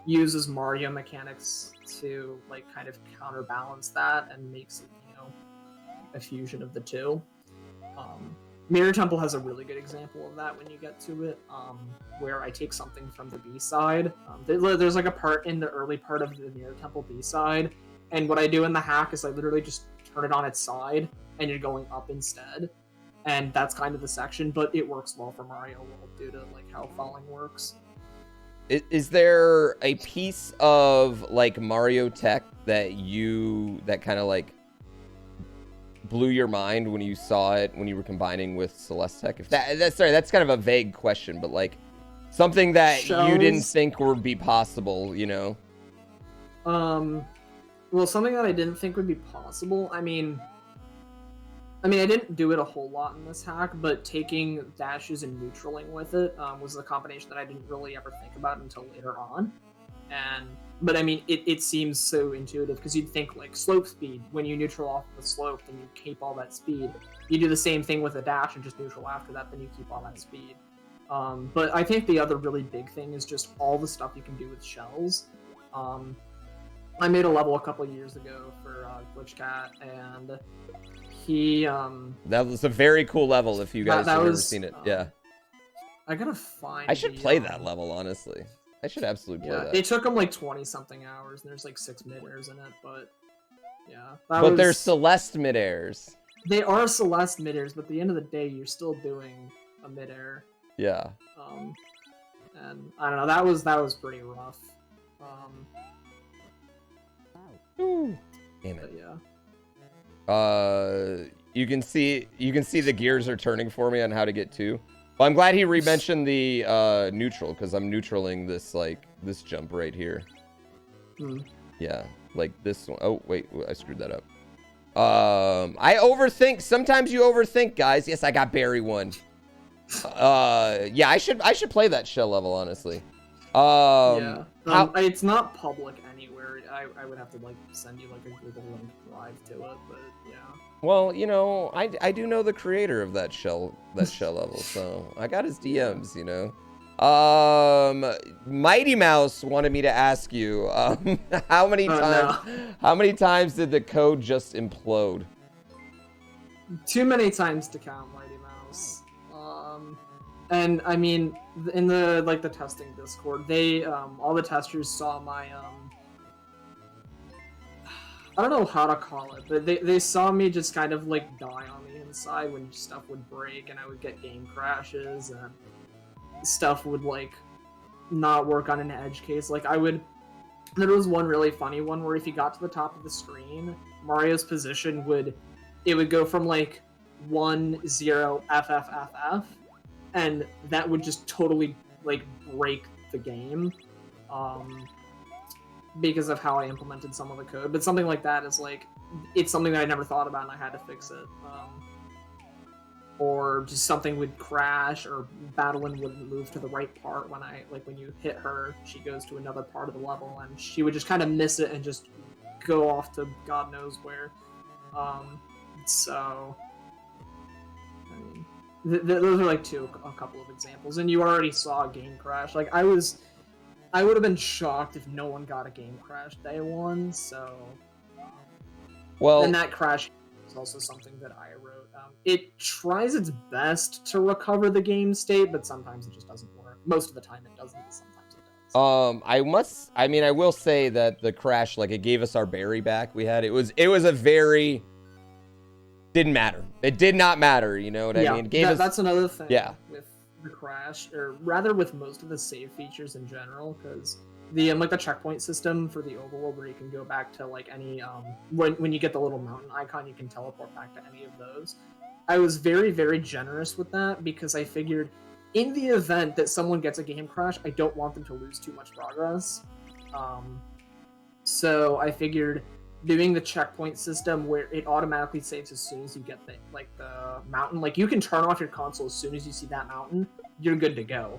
uses Mario mechanics to like kind of counterbalance that and makes it, you know, a fusion of the two. Mirror Temple has a really good example of that when you get to it, where I take something from the B-side. There's like a part in the early part of the Mirror Temple B-side, and what I do in the hack is I literally just turn it on its side, and you're going up instead. And that's kind of the section, but it works well for Mario World due to like how falling works. Is there a piece of like Mario tech that kind of like blew your mind when you saw it when you were combining with Celeste tech? If that's kind of a vague question, but like something that you didn't think would be possible, you know? Well, something that I didn't think would be possible, I mean, I didn't do it a whole lot in this hack, but taking dashes and neutraling with it was a combination that I didn't really ever think about until later on. But I mean, it seems so intuitive, because you'd think like slope speed, when you neutral off the slope, then you keep all that speed. You do the same thing with a dash and just neutral after that, then you keep all that speed. But I think the other really big thing is just all the stuff you can do with shells. I made a level a couple years ago for Glitch Cat, and he That was a very cool level. If you guys that have ever was, seen it, yeah. I gotta find. I should play that level, honestly. I should absolutely play that. It took him like 20-something hours, and there's like 6 mid-airs in it, but yeah. But they're Celeste mid-airs. They are Celeste mid-airs, but at the end of the day, you're still doing a mid-air. Yeah. And I don't know, that was pretty rough. Ooh. Damn it. Yeah. You can see the gears are turning for me on how to get to. Well, I'm glad he re-mentioned the neutral, because I'm neutraling this jump right here. Yeah, like this one. Oh wait, I screwed that up. I overthink. Sometimes you overthink, guys. Yes, I got Barry one. Yeah, I should play that shell level, honestly. Yeah. It's not public anywhere. I would have to like send you like a Google link drive to it, but yeah. Well, you know, I do know the creator of that shell level, so I got his DMs, you know. Mighty Mouse wanted me to ask you, how many times did the code just implode? Too many times to count, Mighty Mouse. And I mean, in the testing Discord, they all the testers saw my I don't know how to call it, but they saw me just kind of like die on the inside when stuff would break and I would get game crashes and stuff would like not work on an edge case. Like there was one really funny one where if you got to the top of the screen, Mario's position would go from like 1 0 FFFF, and that would just totally like break the game. Because of how I implemented some of the code, but something like that is like, it's something that I never thought about and I had to fix it. Or just something would crash, or Battlein wouldn't move to the right part when you hit her, she goes to another part of the level and she would just kind of miss it and just go off to God knows where. So, I mean, those are like a couple of examples, and you already saw a game crash. Like I would have been shocked if no one got a game crash day one, so... Well... And that crash is also something that I wrote. It tries its best to recover the game state, but sometimes it just doesn't work. Most of the time it doesn't, but sometimes it does. I will say that the crash, like, it gave us our berry back we had. It was a very... Didn't matter. It did not matter, you know what I mean? That's another thing. Yeah. With the crash, or rather with most of the save features in general, because the like the checkpoint system for the overworld, where you can go back to like any when you get the little mountain icon, you can teleport back to any of those. I was very, very generous with that because I figured in the event that someone gets a game crash, I don't want them to lose too much progress. So I figured doing the checkpoint system where it automatically saves as soon as you get the mountain. Like, you can turn off your console as soon as you see that mountain, you're good to go.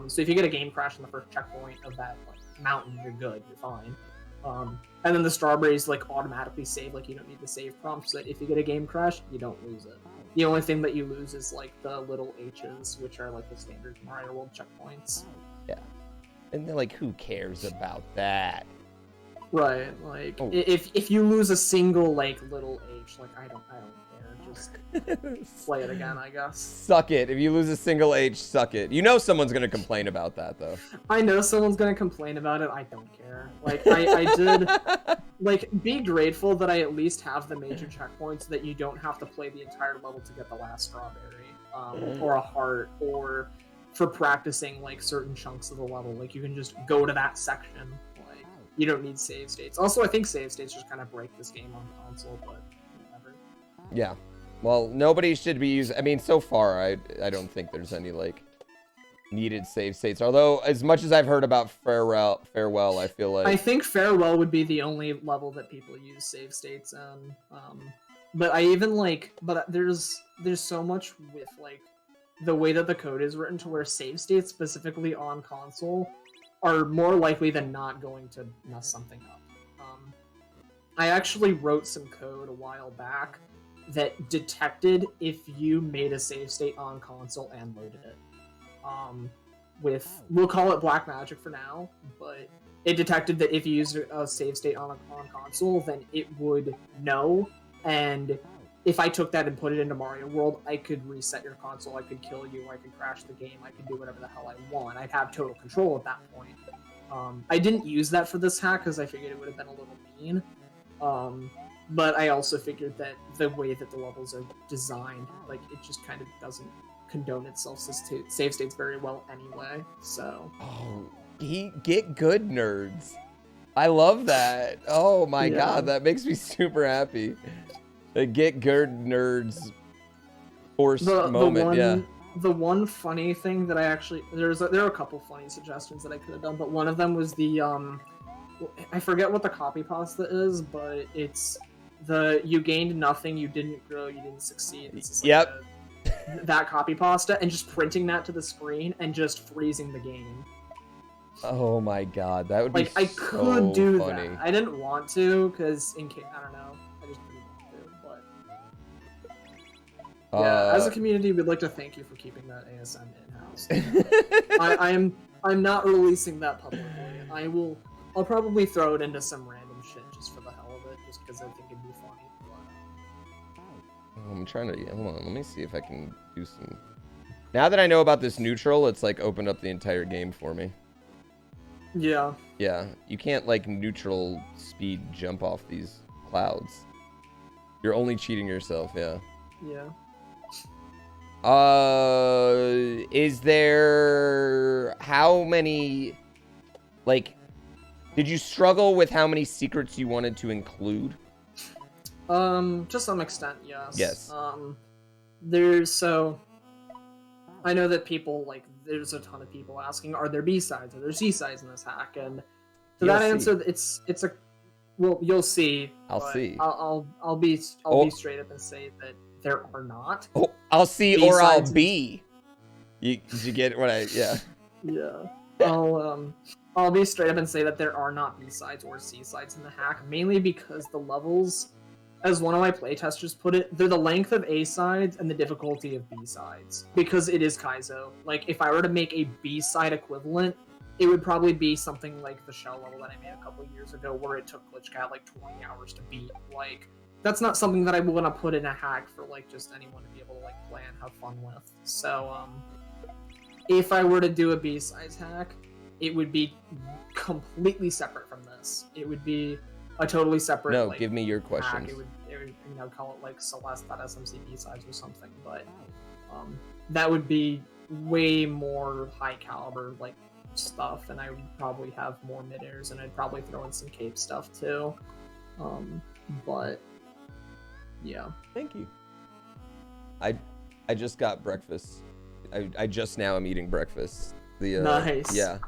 So if you get a game crash in the first checkpoint of that mountain, you're good, you're fine. And then the strawberries automatically save, you don't need the save prompt, so that if you get a game crash, you don't lose it. The only thing that you lose is the little H's, which are the standard Mario World checkpoints. Yeah. And they're who cares about that? Right, if you lose a single little H, I don't care. Just play it again, I guess. Suck it. If you lose a single H, suck it. You know someone's gonna complain about that, though. I know someone's gonna complain about it. I don't care. I did be grateful that I at least have the major checkpoints, so that you don't have to play the entire level to get the last strawberry, or a heart, or for practicing certain chunks of the level. You can just go to that section. You don't need save states. Also, I think save states just kind of break this game on console, but whatever. Yeah. Well, nobody should be using... I mean, so far, I don't think there's any, needed save states. Although, as much as I've heard about Farewell, I feel like... I think Farewell would be the only level that people use save states in. But I even, But there's so much with, the way that the code is written to where save states, specifically on console, are more likely than not going to mess something up. I actually wrote some code a while back that detected if you made a save state on console and loaded it. with, we'll call it black magic for now, but it detected that if you used a save state on console, then it would know, and if I took that and put it into Mario World, I could reset your console, I could kill you, I could crash the game, I could do whatever the hell I want. I'd have total control at that point. I didn't use that for this hack because I figured it would have been a little mean. But I also figured that the way that the levels are designed, like, it just kind of doesn't condone itself to save states very well anyway, so. Oh, get good, nerds. I love that. Oh my god, that makes me super happy. The get good, nerds forced moment, The one funny thing that I actually, there are a couple funny suggestions that I could have done, but one of them was the, I forget what the copy pasta is, but it's you gained nothing, you didn't grow, you didn't succeed. It's like that copy pasta, and just printing that to the screen and just freezing the game. Oh my god, that would be like, I could do funny. that. I didn't want to, because in case, I don't know, I just didn't want to, but yeah, as a community, we'd like to thank you for keeping that ASM in-house. I'm not releasing that publicly. I'll probably throw it into some random shit just for the hell of it, just because I think it'd be funny. I'm trying to, hold on, let me see if I can do some. Now that I know about this neutral, it's like opened up the entire game for me. Yeah. Yeah, you can't like neutral speed jump off these clouds. You're only cheating yourself, yeah. Yeah. Is there, how many, like, did you struggle with how many secrets you wanted to include? To some extent, yes. Yes. So, I know that people, like, there's a ton of people asking, are there B-sides, are there C-sides in this hack? And to that answer, it's a, well, you'll see. I'll see. I'll be straight up and say that there are not. Oh, I'll see or I'll be. Did you get what I, yeah. Yeah. I'll be straight up and say that there are not B-sides or C-sides in the hack, mainly because the levels, as one of my playtesters put it, they're the length of A-sides and the difficulty of B-sides. Because it is Kaizo. Like, if I were to make a B-side equivalent, it would probably be something like the shell level that I made a couple years ago, where it took GlitchCat like 20 hours to beat. Like, that's not something that I want to put in a hack for, like, just anyone to be able to, like, play and have fun with. So, if I were to do a B-sides hack, it would be completely separate from this. It would be a totally separate. No, like, give me your questions. Hack. It would, you know, call it like Celeste.smc B-sides or something. But that would be way more high caliber like stuff, and I would probably have more mid-airs, and I'd probably throw in some cape stuff too. But yeah. Thank you. I just got breakfast. I just now am eating breakfast. Nice. Yeah.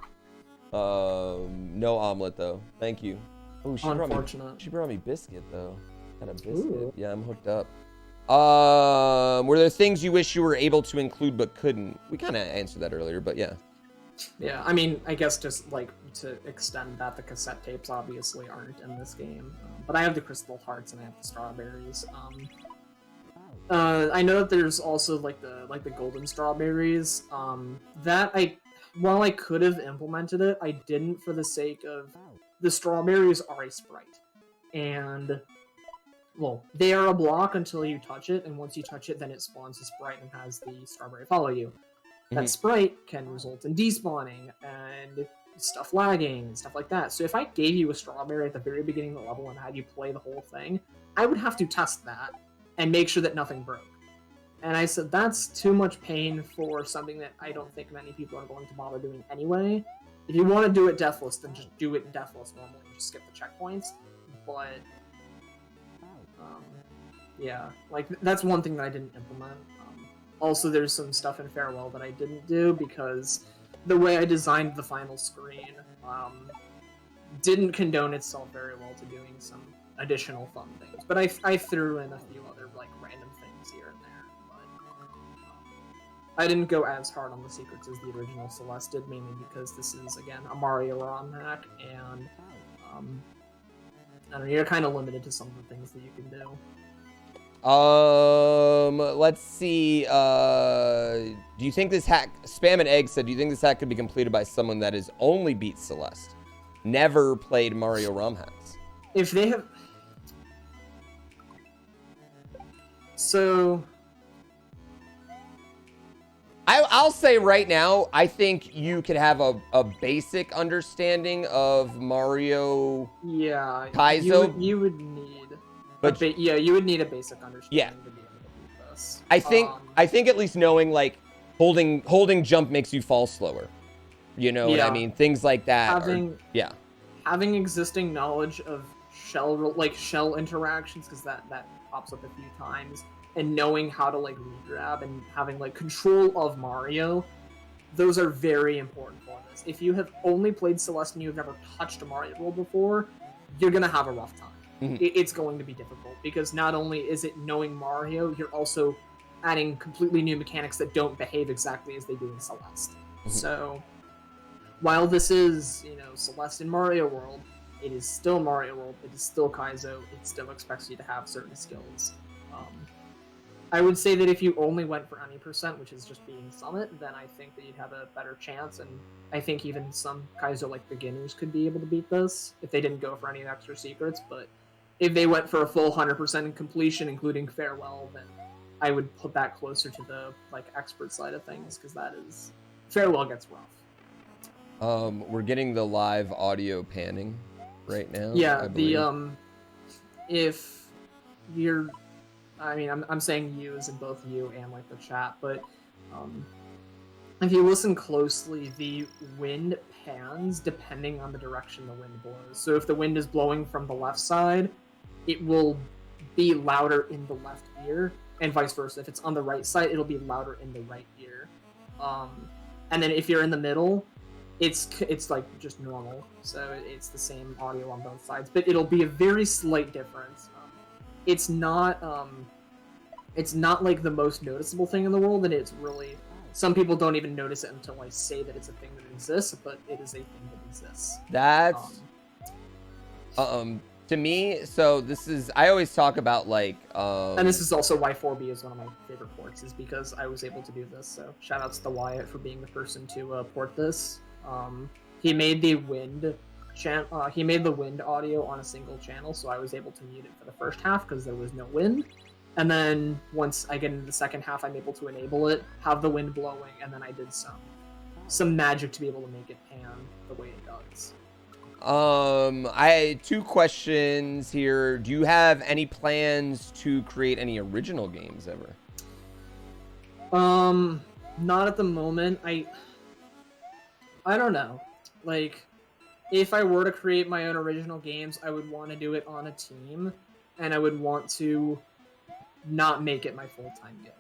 No omelet though. Thank you. Oh, she brought me biscuit though. Got a biscuit. Ooh. Yeah, I'm hooked up. Were there things you wish you were able to include but couldn't? We kind of answered that earlier, but yeah. Yeah, I mean, I guess just like to extend that, the cassette tapes obviously aren't in this game, but I have the crystal hearts and I have the strawberries. I know that there's also like the golden strawberries. While I could have implemented it, I didn't for the sake of the strawberries are a sprite, and well, they are a block until you touch it, and once you touch it, then it spawns a sprite and has the strawberry follow you. That sprite can result in despawning and stuff lagging and stuff like that. So if I gave you a strawberry at the very beginning of the level and had you play the whole thing, I would have to test that and make sure that nothing broke. And I said, that's too much pain for something that I don't think many people are going to bother doing anyway. If you want to do it deathless, then just do it deathless normally and just skip the checkpoints. But, yeah, like, that's one thing that I didn't implement. Also, there's some stuff in Farewell that I didn't do because the way I designed the final screen didn't condone itself very well to doing some additional fun things. But I threw in a few other like random things here and there. But I didn't go as hard on the secrets as the original Celeste did, mainly because this is, again, a Mario ROM hack, and I don't know, you're kind of limited to some of the things that you can do. Let's see. Do you think this hack, Spam and Egg said, do you think this hack could be completed by someone that has only beat Celeste, never played Mario ROM hacks? If they have, so I'll say right now, I think you could have a basic understanding of Mario. Yeah, Kaizo, you would need, but you would need a basic understanding yeah, to be able to beat this. I think at least knowing like holding jump makes you fall slower. You know what I mean? Things like that. Having existing knowledge of shell interactions, because that pops up a few times, and knowing how to like regrab and having like control of Mario, those are very important for this. If you have only played Celeste and you have never touched a Mario world before, you're gonna have a rough time. Mm-hmm. It's going to be difficult because not only is it knowing Mario, you're also adding completely new mechanics that don't behave exactly as they do in Celeste. Mm-hmm. So while this is, you know, Celeste in Mario World, it is still Mario World, it is still Kaizo, it still expects you to have certain skills. I would say that if you only went for any percent, which is just being Summit, then I think that you'd have a better chance, and I think even some Kaizo like beginners could be able to beat this if they didn't go for any extra secrets, but if they went for a full 100% in completion, including Farewell, then I would put that closer to the like expert side of things, because that is, Farewell gets rough. We're getting the live audio panning right now. Yeah, if you're, I mean, I'm saying you as in both you and like the chat, but if you listen closely, the wind pans depending on the direction the wind blows. So if the wind is blowing from the left side, it will be louder in the left ear, and vice versa. If it's on the right side, it'll be louder in the right ear. And then if you're in the middle, it's like just normal, so it's the same audio on both sides, but it'll be a very slight difference. It's not like the most noticeable thing in the world, and it's really, some people don't even notice it until I say that it's a thing that exists, but it is a thing that exists. That's to me, so this is, I always talk about like and this is also why 4B is one of my favorite ports, is because I was able to do this. So shout outs to Wyatt for being the person to port this. He made the wind audio on a single channel, so I was able to mute it for the first half because there was no wind. And then once I get into the second half, I'm able to enable it, have the wind blowing, and then I did some magic to be able to make it pan the way it does. I 2 questions here. Do you have any plans to create any original games ever? Not at the moment. I don't know. Like, if I were to create my own original games, I would want to do it on a team, and I would want to not make it my full-time gig.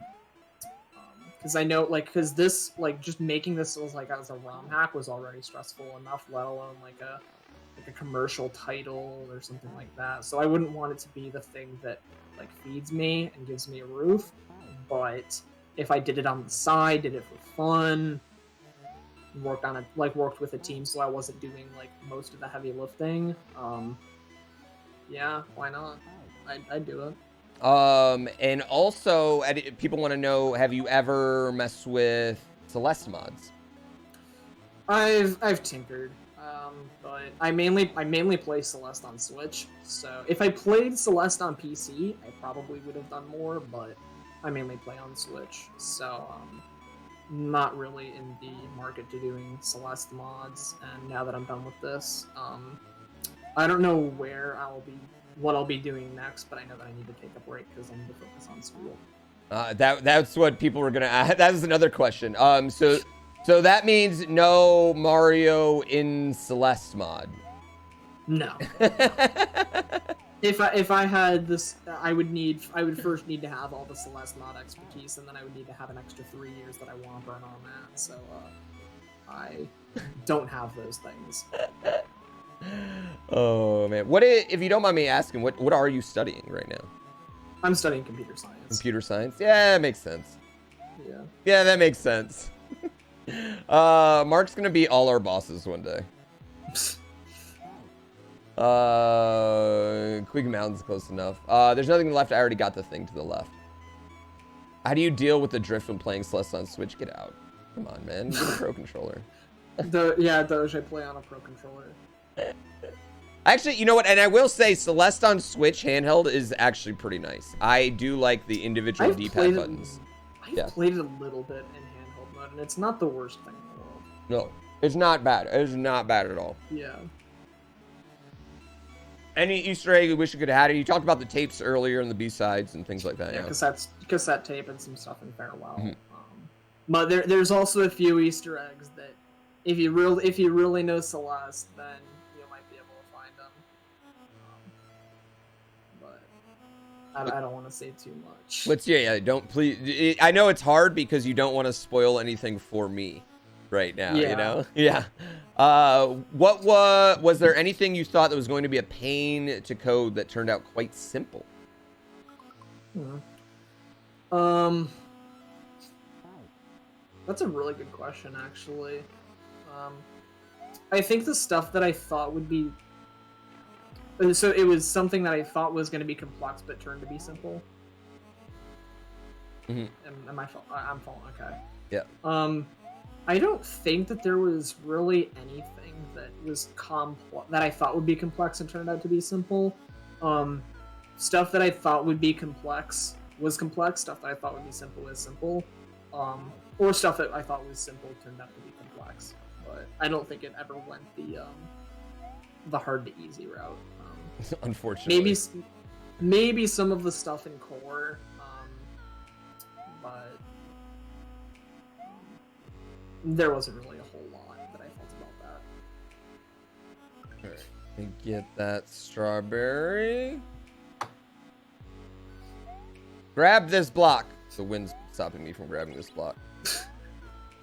Because I know, like, because this, like, just making this was, like, as a ROM hack was already stressful enough, let alone, like a commercial title or something like that. So I wouldn't want it to be the thing that, like, feeds me and gives me a roof. But if I did it on the side, did it for fun, worked with a team so I wasn't doing, like, most of the heavy lifting, yeah, why not? I'd do it. And also, people want to know, have you ever messed with Celeste mods? I've tinkered, but I mainly play Celeste on Switch. So if I played Celeste on PC, I probably would have done more, but I mainly play on Switch. So not really in the market to doing Celeste mods. And now that I'm done with this, I don't know what I'll be doing next, but I know that I need to take a break because I need to focus on school. That's what people were gonna ask. That was another question. So that means no Mario in Celeste mod. No. If I had this, I would first need to have all the Celeste mod expertise, and then I would need to have an extra 3 years that I want to burn on that. So I don't have those things. Oh man, what if you don't mind me asking? What are you studying right now? I'm studying computer science. Computer science? Yeah, that makes sense. Yeah. Yeah, that makes sense. Mark's gonna be all our bosses one day. Quick Mountain's close enough. There's nothing left. I already got the thing to the left. How do you deal with the drift when playing Celeste on Switch? Get out. Come on, man. Get a pro controller. Yeah, Doge, I play on a pro controller. Actually, you know what? And I will say Celeste on Switch handheld is actually pretty nice. I do like the individual D-pad buttons. I've played it a little bit in handheld mode, and it's not the worst thing in the world. No, it's not bad. It's not bad at all. Yeah. Any Easter egg you wish you could have had it? You talked about the tapes earlier and the B-sides and things like that. Yeah, cassette tape and some stuff in Farewell. Mm-hmm. But there's also a few Easter eggs that if you really know Celeste, then you might be able to find them. But I don't want to say too much. Let's don't please. I know it's hard because you don't want to spoil anything for me right now. Yeah. You know. Yeah. What was there anything you thought that was going to be a pain to code that turned out quite simple? That's a really good question, actually. I think the stuff that I thought would be... So it was something that I thought was going to be complex, but turned to be simple. Mm-hmm. I'm following, okay. Yeah. I don't think that there was really anything that was that I thought would be complex and turned out to be simple. Stuff that I thought would be complex was complex. Stuff that I thought would be simple was simple. Or stuff that I thought was simple turned out to be complex. But I don't think it ever went the hard to easy route. Unfortunately. Maybe some of the stuff in core, but there wasn't really a whole lot that I felt about that. Alright, let me get that strawberry. Grab this block. The wind's stopping me from grabbing this block.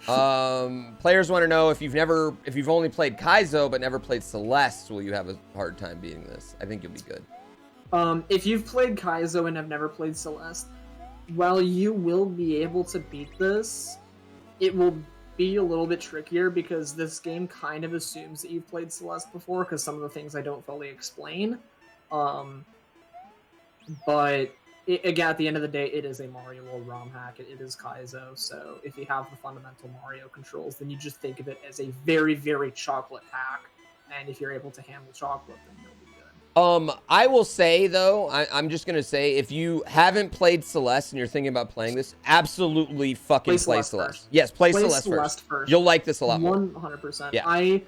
Players want to know if you've only played Kaizo but never played Celeste, will you have a hard time beating this? I think you'll be good. If you've played Kaizo and have never played Celeste, while you will be able to beat this, it will be a little bit trickier because this game kind of assumes that you've played Celeste before because some of the things I don't fully explain. But again, at the end of the day, it is a Mario World ROM hack. It is Kaizo, so if you have the fundamental Mario controls, then you just think of it as a very, very chocolate hack. And if you're able to handle chocolate, then you'll be good. I will say, though, I'm just going to say, if you haven't played Celeste and you're thinking about playing this, absolutely fucking play Celeste. Yes, play Celeste first. You'll like this a lot more. 100%. Yeah. I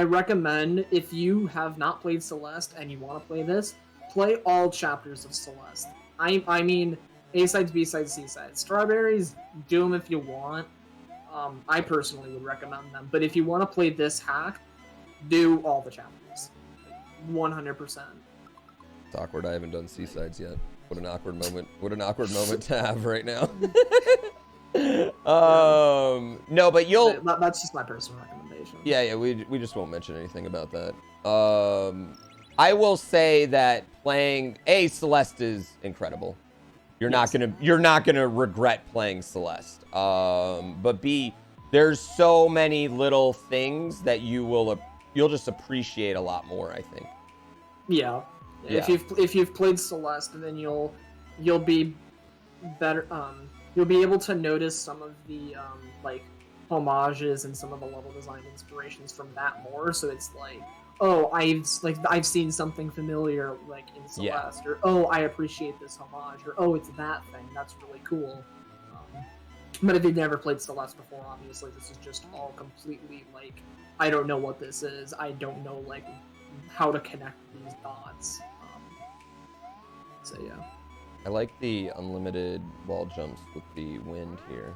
recommend, if you have not played Celeste and you want to play this, play all chapters of Celeste. I mean, A-sides, B-sides, C-sides. Strawberries, do them if you want. I personally would recommend them. But if you want to play this hack, do all the chapters. 100%. It's awkward. I haven't done C-sides yet. What an awkward moment. What an awkward moment to have right now. No, but you'll... That's just my personal recommendation. Yeah, we just won't mention anything about that. I will say that playing Celeste is incredible. You're not gonna regret playing Celeste. But B, there's so many little things that you'll just appreciate a lot more, I think. Yeah. If you've played Celeste, then you'll be better. You'll be able to notice some of the like homages and some of the level design inspirations from that more. So it's like, oh, I've seen something familiar like in Celeste, or oh, I appreciate this homage, or oh, it's that thing. That's really cool. But if you've never played Celeste before, obviously this is just all completely like, I don't know what this is. I don't know like how to connect these dots. So yeah. I like the unlimited wall jumps with the wind here.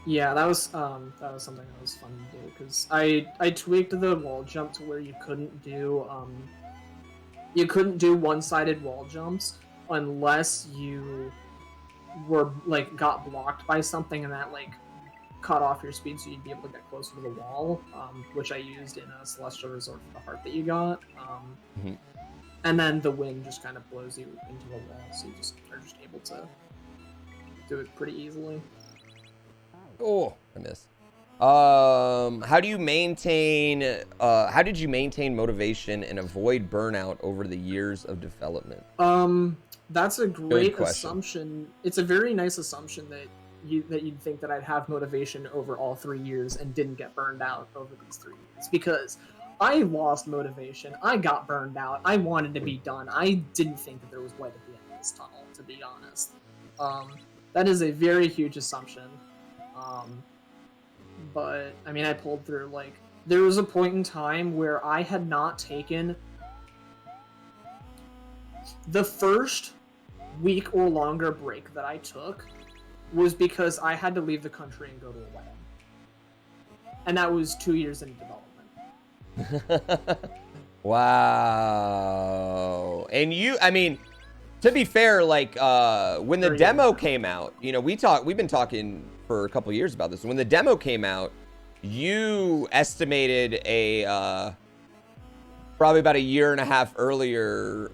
Yeah, that was something that was fun to do because I tweaked the wall jump to where you couldn't do one-sided wall jumps unless you were like got blocked by something and that like cut off your speed so you'd be able to get closer to the wall, which I used in a Celestial Resort for the heart that you got. And then the wind just kind of blows you into the wall, so you are just able to do it pretty easily. Oh, I missed. How do you maintain, how did you maintain motivation and avoid burnout over the years of development? That's a great assumption. It's a very nice assumption that you'd think that I'd have motivation over all 3 years and didn't get burned out over these 3 years, because I lost motivation. I got burned out. I wanted to be done. I didn't think that there was light at the end of this tunnel, to be honest. That is a very huge assumption. But I mean, I pulled through. Like, there was a point in time where I had not taken the first week or longer break that I took was because I had to leave the country and go to a wedding. And that was 2 years into development. Wow. And I mean, to be fair, like, when the demo came out, you know, we've been talking for a couple years about this. When the demo came out, you estimated probably about 1.5 years earlier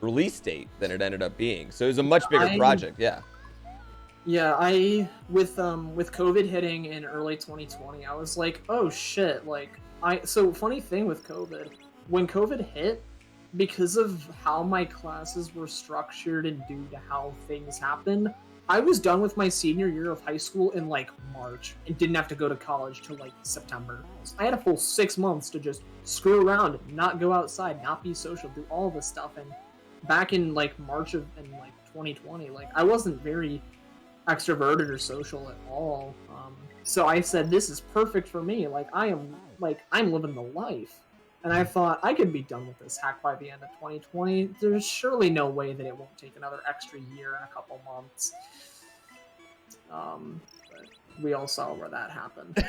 release date than it ended up being. So it was a much bigger project. Yeah. Yeah, with COVID hitting in early 2020, I was like, oh shit, like, so funny thing with COVID, when COVID hit, because of how my classes were structured and due to how things happened, I was done with my senior year of high school in like March and didn't have to go to college till like September. So I had a full 6 months to just screw around, not go outside, not be social, do all this stuff. And back in like March of 2020, like, I wasn't very extroverted or social at all. So I said, this is perfect for me. Like, I'm living the life. And I thought I could be done with this hack by the end of 2020. There's surely no way that it won't take another extra year and a couple months. But we all saw where that happened.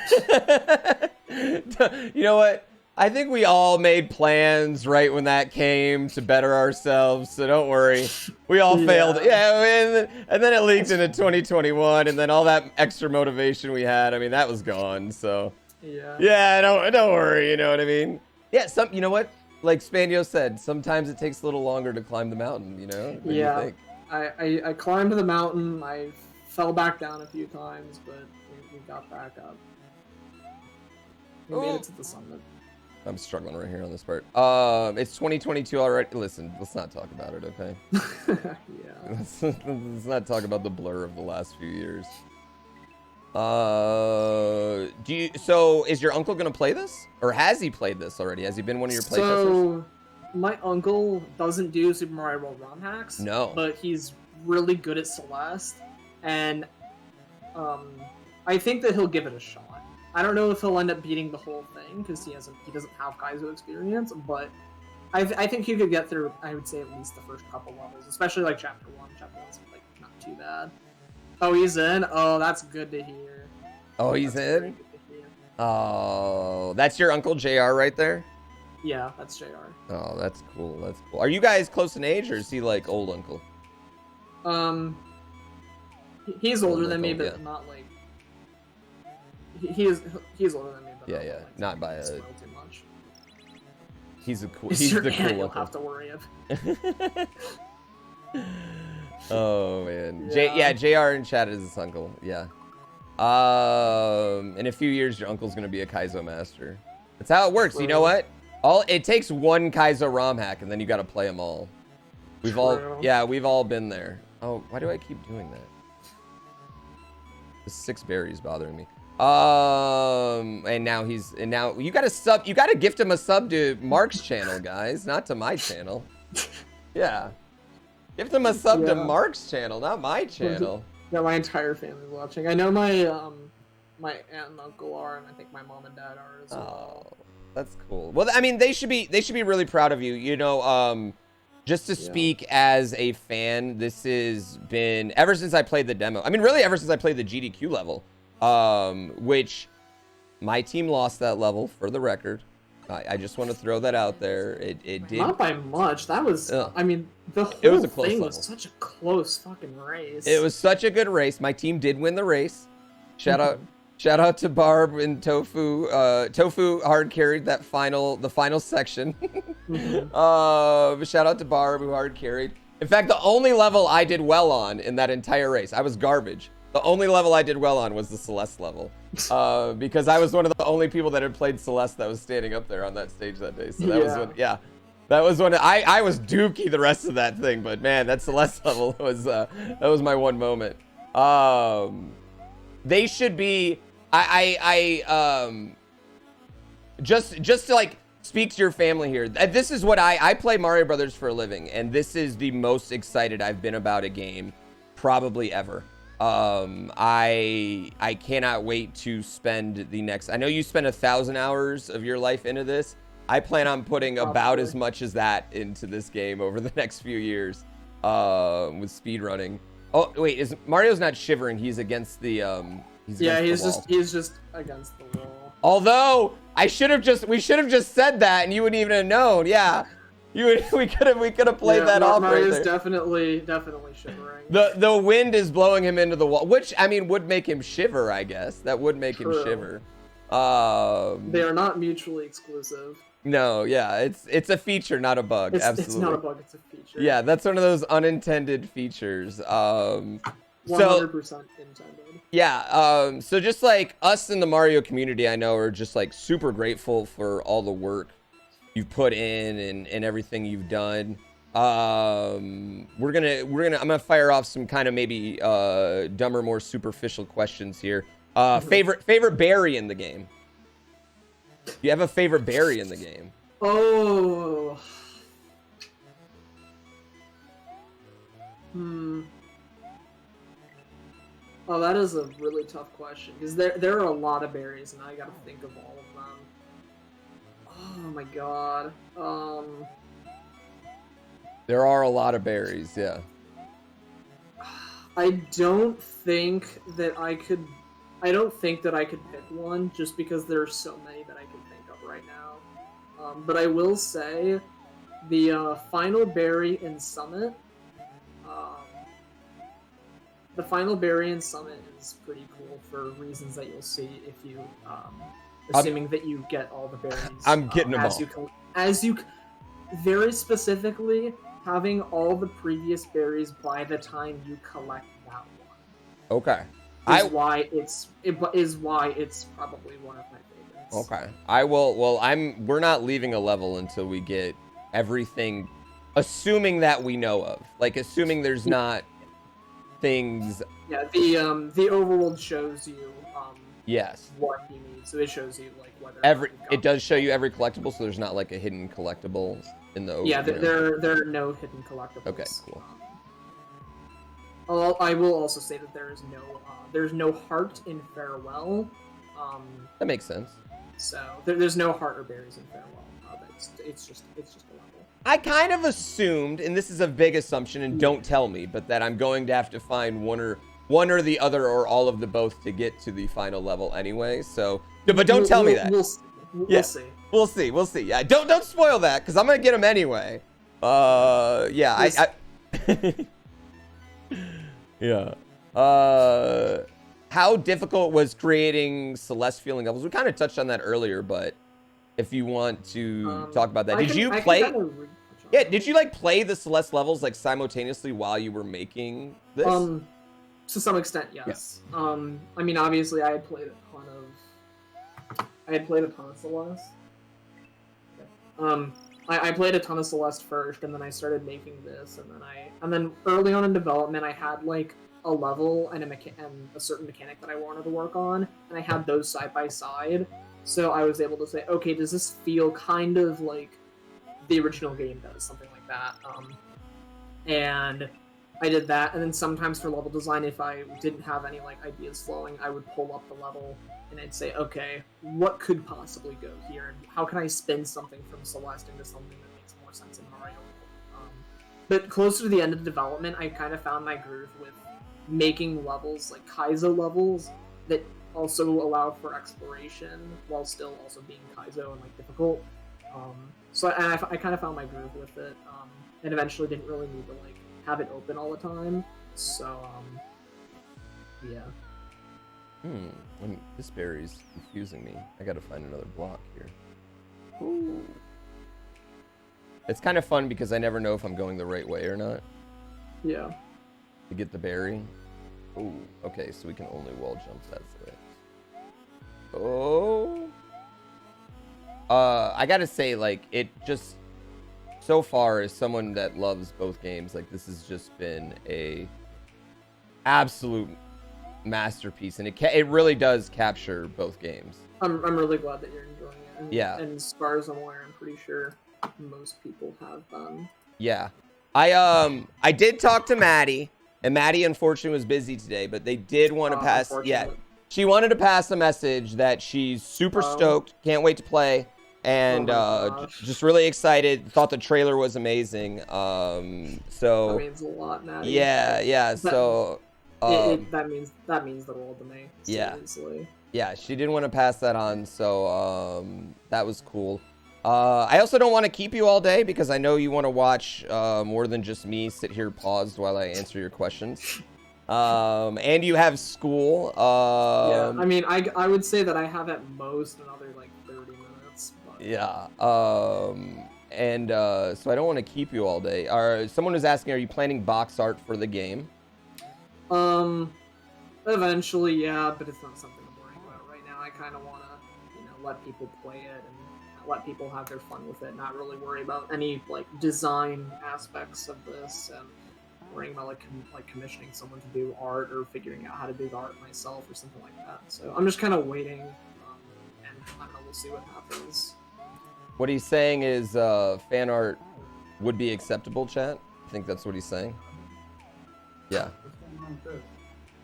You know what? I think we all made plans right when that came to better ourselves, so don't worry. We all failed. Yeah, and then it leaked into 2021, and then all that extra motivation we had, I mean, that was gone, so. Yeah, don't worry, you know what I mean? Yeah, you know what? Like Spanio said, sometimes it takes a little longer to climb the mountain, you know? What do you think? I climbed the mountain, I fell back down a few times, but we got back up. We made it to the summit. I'm struggling right here on this part. It's 2022 already. Listen, let's not talk about it, okay? Yeah. Let's not talk about the blur of the last few years. So is your uncle gonna play this? Or has he played this already? Has he been one of your playtesters? So, my uncle doesn't do Super Mario World ROM hacks. No. But he's really good at Celeste. And, I think that he'll give it a shot. I don't know if he'll end up beating the whole thing because he doesn't have Kaizo experience, but I think he could get through, I would say, at least the first couple levels, especially like chapter 1. Chapter 1's like not too bad. Oh, he's in? Oh, that's good to hear. Oh, he's in? Oh, that's your Uncle JR right there? Yeah, that's JR. Oh, that's cool. That's cool. Are you guys close in age, or is he like old uncle? He's older than me, but not like. He's older than me, but not by a. Too much. He's the cool uncle. You'll have to worry of. Oh man, JR in chat is his uncle. Yeah. In a few years, your uncle's gonna be a Kaizo master. That's how it works. True. You know what? It takes one Kaizo ROM hack, and then you got to play them all. We've all been there. Oh, why do I keep doing that? The 6 berries bothering me. And now you gotta gift him a sub to Mark's channel, guys, not to my channel. Yeah. Gift him a sub to Mark's channel, not my channel. Yeah, my entire family's watching. I know my my aunt and uncle are, and I think my mom and dad are as well. Oh, that's cool. Well, I mean, they should be really proud of you. You know, just to speak as a fan, this has been ever since I played the demo. I mean, really ever since I played the GDQ level, which my team lost that level for the record. I just want to throw that out there. It did not by much. That was I mean, the whole thing was such a close fucking race. It was such a good race. My team did win the race. Shout out to Barb and Tofu. Tofu hard carried the final section. Shout out to Barb who hard carried. In fact, the only level I did well on in that entire race, I was garbage. The only level I did well on was the Celeste level, because I was one of the only people that had played Celeste that was standing up there on that stage that day. So that was when, that was when I was dookie the rest of that thing. But man, that Celeste level was that was my one moment. They should be. Just to like speak to your family here. This is what I play Mario Brothers for a living, and this is the most excited I've been about a game probably ever. I cannot wait to spend the next. I know you spent 1,000 hours of your life into this. I plan on putting about as much as that into this game over the next few years, with speedrunning. Oh wait, Mario's not shivering? He's against the he's just against the wall. Although we should have just said that, and you wouldn't even have known. Yeah. We could have played that off right there. Mario's definitely shivering. The wind is blowing him into the wall, which I mean would make him shiver. I guess that would make him shiver. They are not mutually exclusive. No, yeah, it's a feature, not a bug. Absolutely, it's not a bug. It's a feature. Yeah, that's one of those unintended features. 100% intended. Yeah. So just like us in the Mario community, I know are just like super grateful for all the work you've put in and everything you've done. I'm gonna fire off some kind of maybe dumber, more superficial questions here. Favorite berry in the game? Do you have a favorite berry in the game? Oh. Oh, that is a really tough question because there are a lot of berries and I gotta think of all of them. Oh my god. There are a lot of berries, yeah. I don't think that I could pick one just because there are so many that I can think of right now. But I will say the final berry in Summit. The final berry in Summit is pretty cool for reasons that you'll see if you assuming that you get all the berries. I'm getting them all. As you very specifically having all the previous berries by the time you collect that one. Okay. Is why it's probably one of my favorites. Okay. I will. Well, we're not leaving a level until we get everything, assuming that we know of. Like assuming there's not things. Yeah. The overworld shows you. Yes. What you need, so it shows you like whether it does show you every collectible, so there's not like a hidden collectible in the overworld. Yeah, there are no hidden collectibles. Okay, cool. I will also say that there's no heart in Farewell. That makes sense. So there's no heart or berries in Farewell. It's just a level. I kind of assumed, and this is a big assumption, and don't tell me, but that I'm going to have to find one or the other or all of the both to get to the final level anyway. So, but don't tell me that. We'll see. We'll see. Yeah, don't spoil that because I'm gonna get them anyway. Yeah, yeah. How difficult was creating Celeste feeling levels? We kind of touched on that earlier, but if you want to talk about that, did you play? Yeah, did you like play the Celeste levels like simultaneously while you were making this? To some extent, yes. Yeah. I mean, obviously, I had played a ton of Celeste. I played a ton of Celeste first, and then I started making this, and then early on in development, I had like a level and a certain mechanic that I wanted to work on, and I had those side by side. So I was able to say, okay, does this feel kind of like the original game does, something like that? And I did that, and then sometimes for level design, if I didn't have any like ideas flowing, I would pull up the level and I'd say, okay, what could possibly go here, and how can I spin something from Celeste into something that makes more sense in Mario? But closer to the end of development, I kind of found my groove with making levels like Kaizo levels that also allow for exploration while still also being Kaizo and like difficult. So I kind of found my groove with it, and eventually didn't really need to like have it open all the time. So yeah. This berry's confusing me. I gotta find another block here. Ooh. It's kind of fun because I never know if I'm going the right way or not. Yeah. To get the berry. Ooh, okay, so we can only wall jump, that's it. Oh. I gotta say, like, it just, so far, as someone that loves both games, like, this has just been a absolute masterpiece, and it really does capture both games. I'm really glad that you're enjoying it. And, Yeah. And as far as I'm aware, I'm pretty sure most people have. Yeah. I did talk to Maddie, and Maddie unfortunately was busy today, but they did want to pass. Yeah. She wanted to pass a message that she's super stoked, can't wait to play, and just really excited. Thought the trailer was amazing. So that means a lot, Maddie. Yeah. So that means the world to me. Seriously. Yeah, she didn't want to pass that on, so that was cool. I also don't want to keep you all day because I know you want to watch more than just me sit here paused while I answer your questions. And you have school. Yeah, I mean, I would say that I have at most another like 30 minutes. But... Yeah. And so I don't want to keep you all day. Someone was asking, are you planning box art for the game? Eventually, yeah, but it's not something I'm worrying about right now. I kind of want to, let people play it and let people have their fun with it, not really worry about any like design aspects of this, and worrying about like commissioning someone to do art or figuring out how to do art myself or something like that. So I'm just kind of waiting, and I don't know, we'll see what happens. What he's saying is fan art would be acceptable, chat. I think that's what he's saying. Yeah.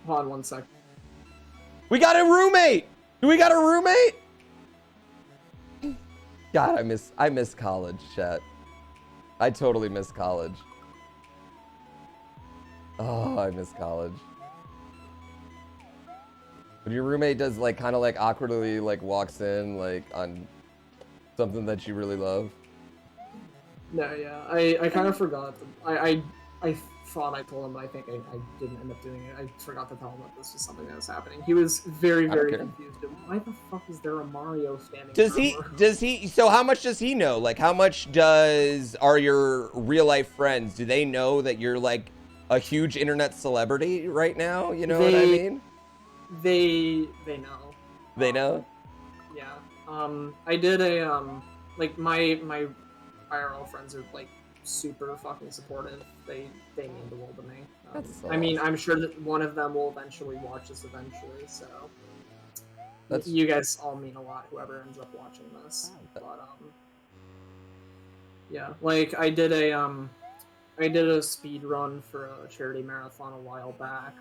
Hold on one sec. We got a roommate! Do we got a roommate? God, I miss college, chat. I totally miss college. Oh, I miss college. When your roommate does like kind of like awkwardly like walks in like on something that you really love. No, yeah, I kind of forgot. I thought I told him, but I think I didn't end up doing it. I forgot to tell him that this was something that was happening. He was very confused. Why the fuck is there a Mario standing? Does he? So how much does he know? Like, how much are your real life friends? Do they know that you're like a huge internet celebrity right now? You know what I mean? They know. They know. Yeah. I did a like my IRL friends are like super fucking supportive. They mean the world to me. That's I mean, I'm sure that one of them will eventually watch this eventually, so that's... you guys all mean a lot, whoever ends up watching this. But yeah, like I did a speed run for a charity marathon a while back.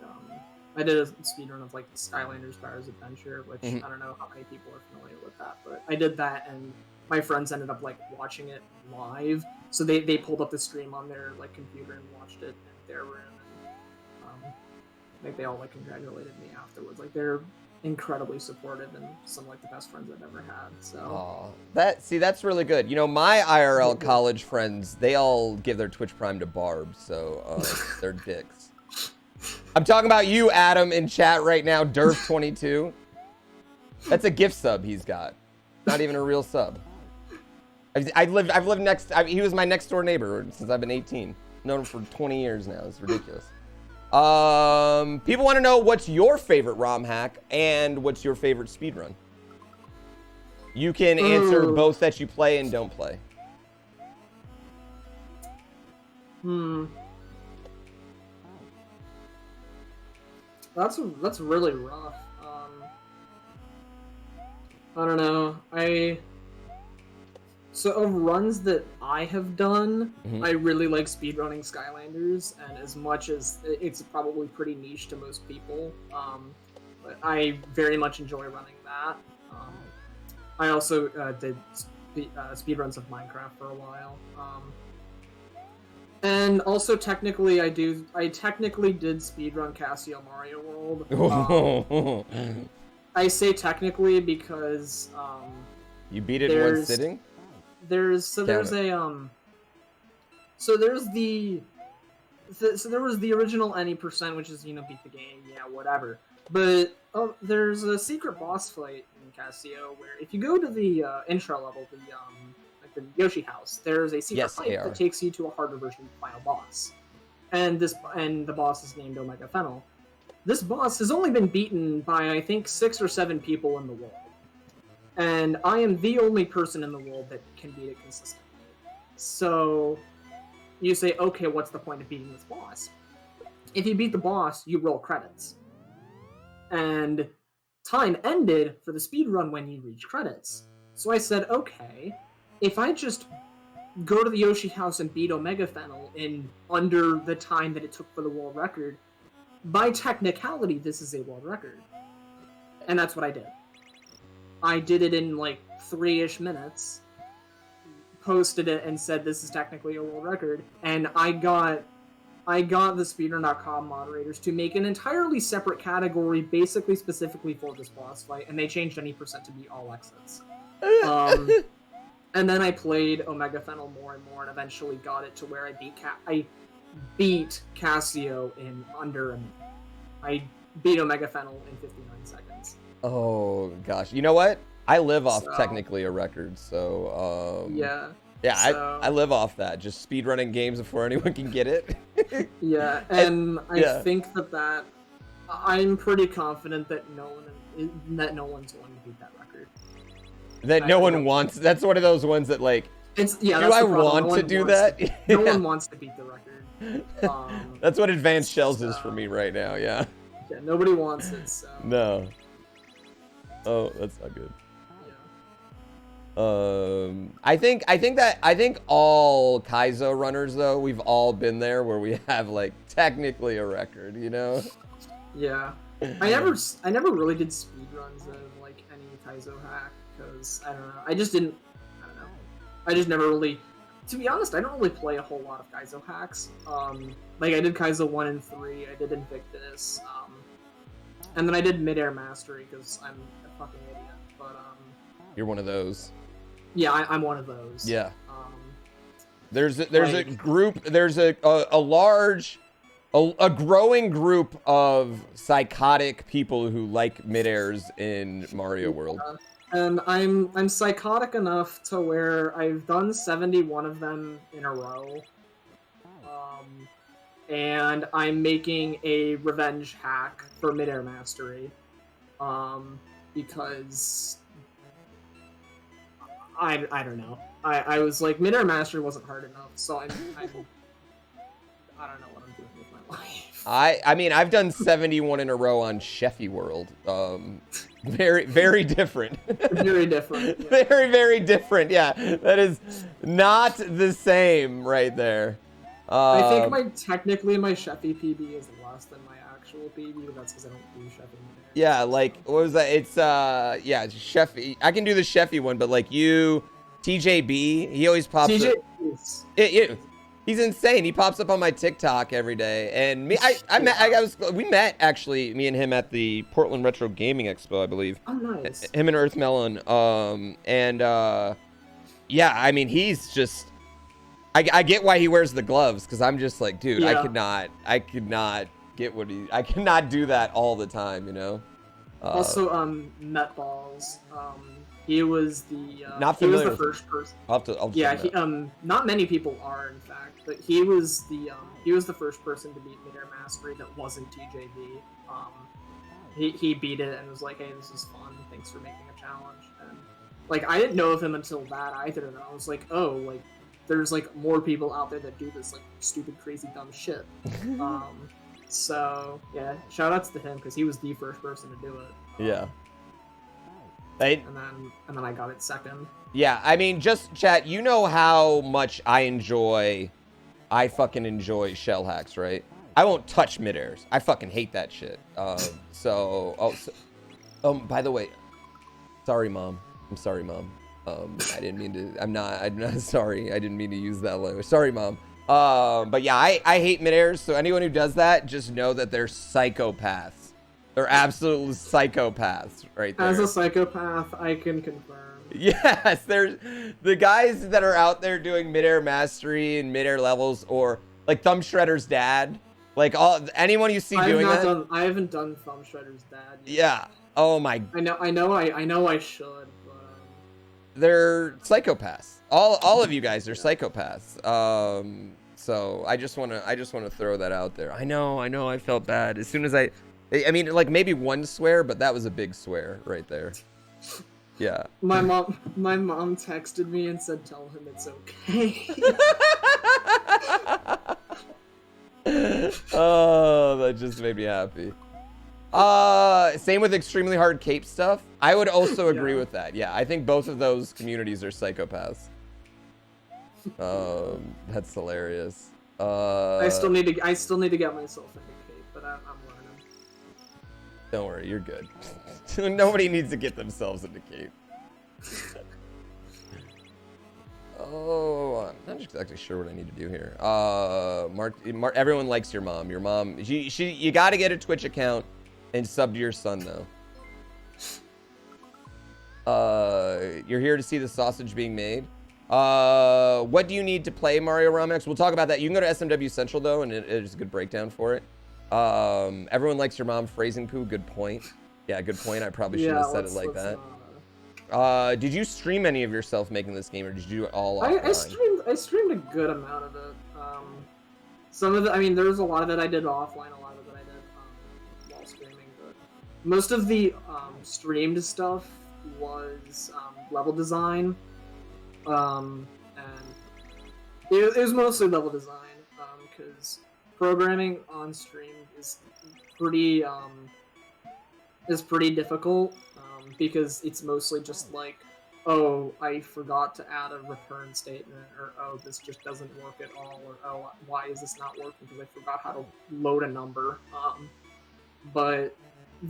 I did a speed run of like the Skylanders Sparrow's Adventure, which I don't know how many people are familiar with that, but I did that, and my friends ended up like watching it live. So they pulled up the stream on their like computer and watched it in their room, and like they all like congratulated me afterwards. Like they're incredibly supportive and some like the best friends I've ever had. So that's really good. You know, my IRL college friends, they all give their Twitch Prime to Barb, so they're dicks. I'm talking about you, Adam, in chat right now. Derf22. That's a gift sub he's got. Not even a real sub. I've lived next. He was my next door neighbor since I've been 18. Known him for 20 years now. It's ridiculous. People want to know what's your favorite ROM hack and what's your favorite speedrun. You can answer both that you play and don't play. That's really rough. I don't know. So of runs that I have done, I really like speedrunning Skylanders, and as much as it's probably pretty niche to most people, but I very much enjoy running that. I also did speedruns of Minecraft for a while. And also technically I technically did speedrun Casio Mario World. I say technically because you beat it in one sitting? There was the original any percent, which is beat the game, whatever. But there's a secret boss fight in Casio where if you go to the intro level, the Yoshi house, there's a secret fight that takes you to a harder version of the final boss, and the boss is named Omega Fennel. this boss has only been beaten by, I think, 6 or 7 people in the world. And I am the only person in the world that can beat it consistently. So you say, okay, what's the point of beating this boss? If you beat the boss, you roll credits. And time ended for the speedrun when you reach credits. So I said, okay, if I just go to the Yoshi house and beat Omega Fennel in under the time that it took for the world record, by technicality, this is a world record. And that's what I did. I did it in like 3-ish minutes, posted it and said this is technically a world record, and I got the Speedrunner.com moderators to make an entirely separate category basically specifically for this boss fight, and they changed any percent to be all exits. And then I played Omega Fennel more and more, and eventually got it to where I beat Cassio in under a minute. I beat Omega Fennel in 59 seconds. Oh gosh, you know what? I live off technically a record, so yeah. I live off that. Just speedrunning games before anyone can get it. Yeah, and I think that I'm pretty confident that no one's going to beat that record. That no one wants. That's one of those ones that like. Do I want to do that? No one wants to beat the record. That's what advanced shells is for me right now. Yeah. Yeah, nobody wants it. So. No. Oh, that's not good. I think all Kaizo runners though, we've all been there where we have like technically a record, you know? Yeah. I never really did speedruns of like any Kaizo hack because I don't know. I don't know. I just never really, to be honest, I don't really play a whole lot of Kaizo hacks. Like I did Kaizo 1 and 3, I did Invictus, and then I did Midair Mastery because I'm a fucking idiot. But you're one of those. Yeah, I'm one of those. Yeah. There's a group. There's a growing group of psychotic people who like midairs in Mario World. And I'm psychotic enough to where I've done 71 of them in a row. And I'm making a revenge hack for Midair Mastery. Because I don't know. I was like, Midair Mastery wasn't hard enough, so I don't know what I'm doing with my life. I mean, I've done 71 in a row on Sheffy World. Very, very different. Very different. Yeah. Very, very different. Yeah, that is not the same right there. I think technically my Sheffy PB is less than my actual PB, but that's because I don't do Sheffy. Yeah, like, what was that? It's, yeah, Sheffy. I can do the Sheffy one, but like you, TJB, he always pops up. He's insane. He pops up on my TikTok every day. And me, we met actually, me and him at the Portland Retro Gaming Expo, I believe. Oh, nice. Him and Earthmelon. Yeah, I mean, he's just, I get why he wears the gloves, because I'm just like, dude, yeah. I could not get what I cannot do that all the time, you know? Also, Metballs, he was the, not he was familiar the first person. I'll yeah, not many people are, in fact, but he was the first person to beat Midair Mastery that wasn't TJB. He beat it and was like, hey, this is fun, thanks for making a challenge. And, like, I didn't know of him until that either, and I was like, oh, like, there's, like, more people out there that do this, like, stupid, crazy, dumb shit. So, yeah, shoutouts to him, because he was the first person to do it. Yeah. And then I got it second. Yeah, I mean, just chat, you know how much I fucking enjoy shell hacks, right? I won't touch midairs. I fucking hate that shit. By the way, sorry, Mom. I'm sorry, Mom. I didn't mean to, I'm not sorry. I didn't mean to use that language. Sorry, Mom. But yeah, I hate midairs, so anyone who does that, just know that they're psychopaths. They're absolute psychopaths right there. As a psychopath, I can confirm. Yes, there's the guys that are out there doing midair mastery and midair levels, or like Thumb Shredder's dad. Like anyone you see doing that. I haven't done Thumb Shredder's dad yet. Yeah. Oh my. I know I should, but they're psychopaths. All of you guys are psychopaths. So I just wanna throw that out there. I know I felt bad. As soon as I mean, like maybe one swear, but that was a big swear right there. Yeah. My mom texted me and said, "Tell him it's okay." Oh, that just made me happy. Same with extremely hard cape stuff. I would also agree with that. Yeah, I think both of those communities are psychopaths. That's hilarious. I still need to get myself into cape, but I'm learning. Don't worry, you're good. Nobody needs to get themselves into cape. Oh, I'm not exactly sure what I need to do here. Mark, everyone likes your mom. Your mom, you got to get a Twitch account and sub to your son though. You're here to see the sausage being made. What do you need to play Mario ROM X? We'll talk about that. You can go to SMW Central though, and it's a good breakdown for it. Everyone likes your mom. Phrasing poo. Good point. Yeah, good point. I probably shouldn't have said it like that. Did you stream any of yourself making this game, or did you do it all offline? I streamed a good amount of it. Some of it, I mean, there was a lot of it I did offline, a lot of it I did while streaming, but most of the streamed stuff was level design, and it was mostly level design, because programming on stream is pretty difficult. Because it's mostly just like, oh, I forgot to add a return statement, or oh, this just doesn't work at all, or oh, why is this not working because I forgot how to load a number. But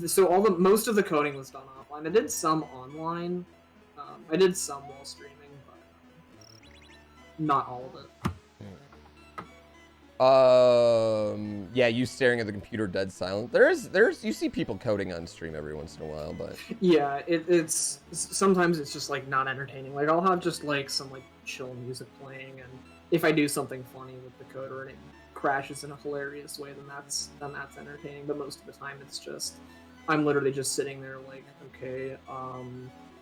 so most of the coding was done offline. I did some online. I did some while streaming, but not all of it. Yeah, you staring at the computer dead silent. There's you see people coding on stream every once in a while, but yeah, it's sometimes it's just like not entertaining. Like I'll have just like some like chill music playing, and if I do something funny with the coder and it crashes in a hilarious way, then that's entertaining. But most of the time it's just I'm literally just sitting there like, okay,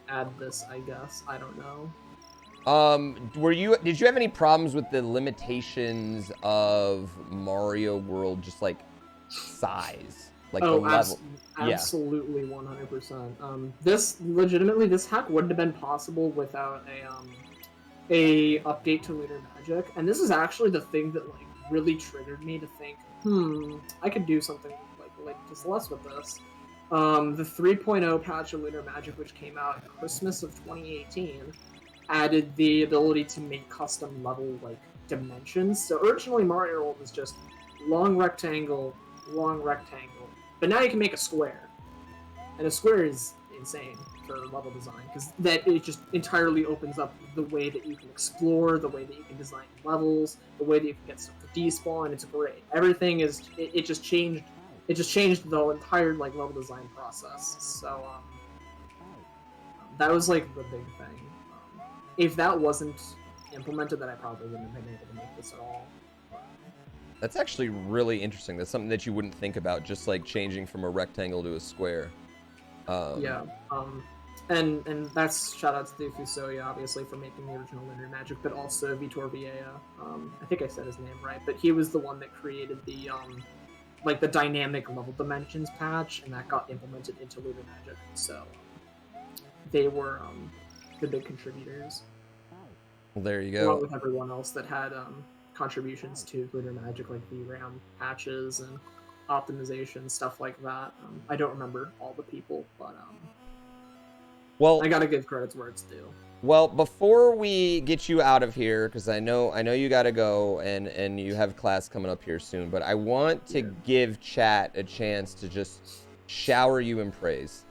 add this, I guess. I don't know. Did you have any problems with the limitations of Mario World, just like size, like the level? Absolutely, 100%. This hack wouldn't have been possible without a update to Lunar Magic, and this is actually the thing that like really triggered me to think, I could do something like to Celeste with this. The 3.0 patch of Lunar Magic, which came out in Christmas of 2018. Added the ability to make custom level like dimensions. So originally Mario World was just long rectangle, but now you can make a square, and a square is insane for level design because that it just entirely opens up the way that you can explore, the way that you can design levels, the way that you can get stuff to despawn. It's great. Everything is it just changed. It just changed the entire like level design process. So that was like the big thing. If that wasn't implemented, then I probably wouldn't have been able to make this at all. That's actually really interesting. That's something that you wouldn't think about, just like changing from a rectangle to a square. Yeah. And that's shout out to Fusoya, obviously, for making the original Lunar Magic, but also Vitor Vieja. I think I said his name right, but he was the one that created the like the dynamic level dimensions patch, and that got implemented into Lunar Magic. So they were the big contributors. Well, there you go. Along with everyone else that had contributions to Lunar Magic, like VRAM patches and optimization, stuff like that. I don't remember all the people, but well, I gotta give credits where it's due. Well, before we get you out of here, because I know you gotta go and you have class coming up here soon, but I want to give chat a chance to just shower you in praise.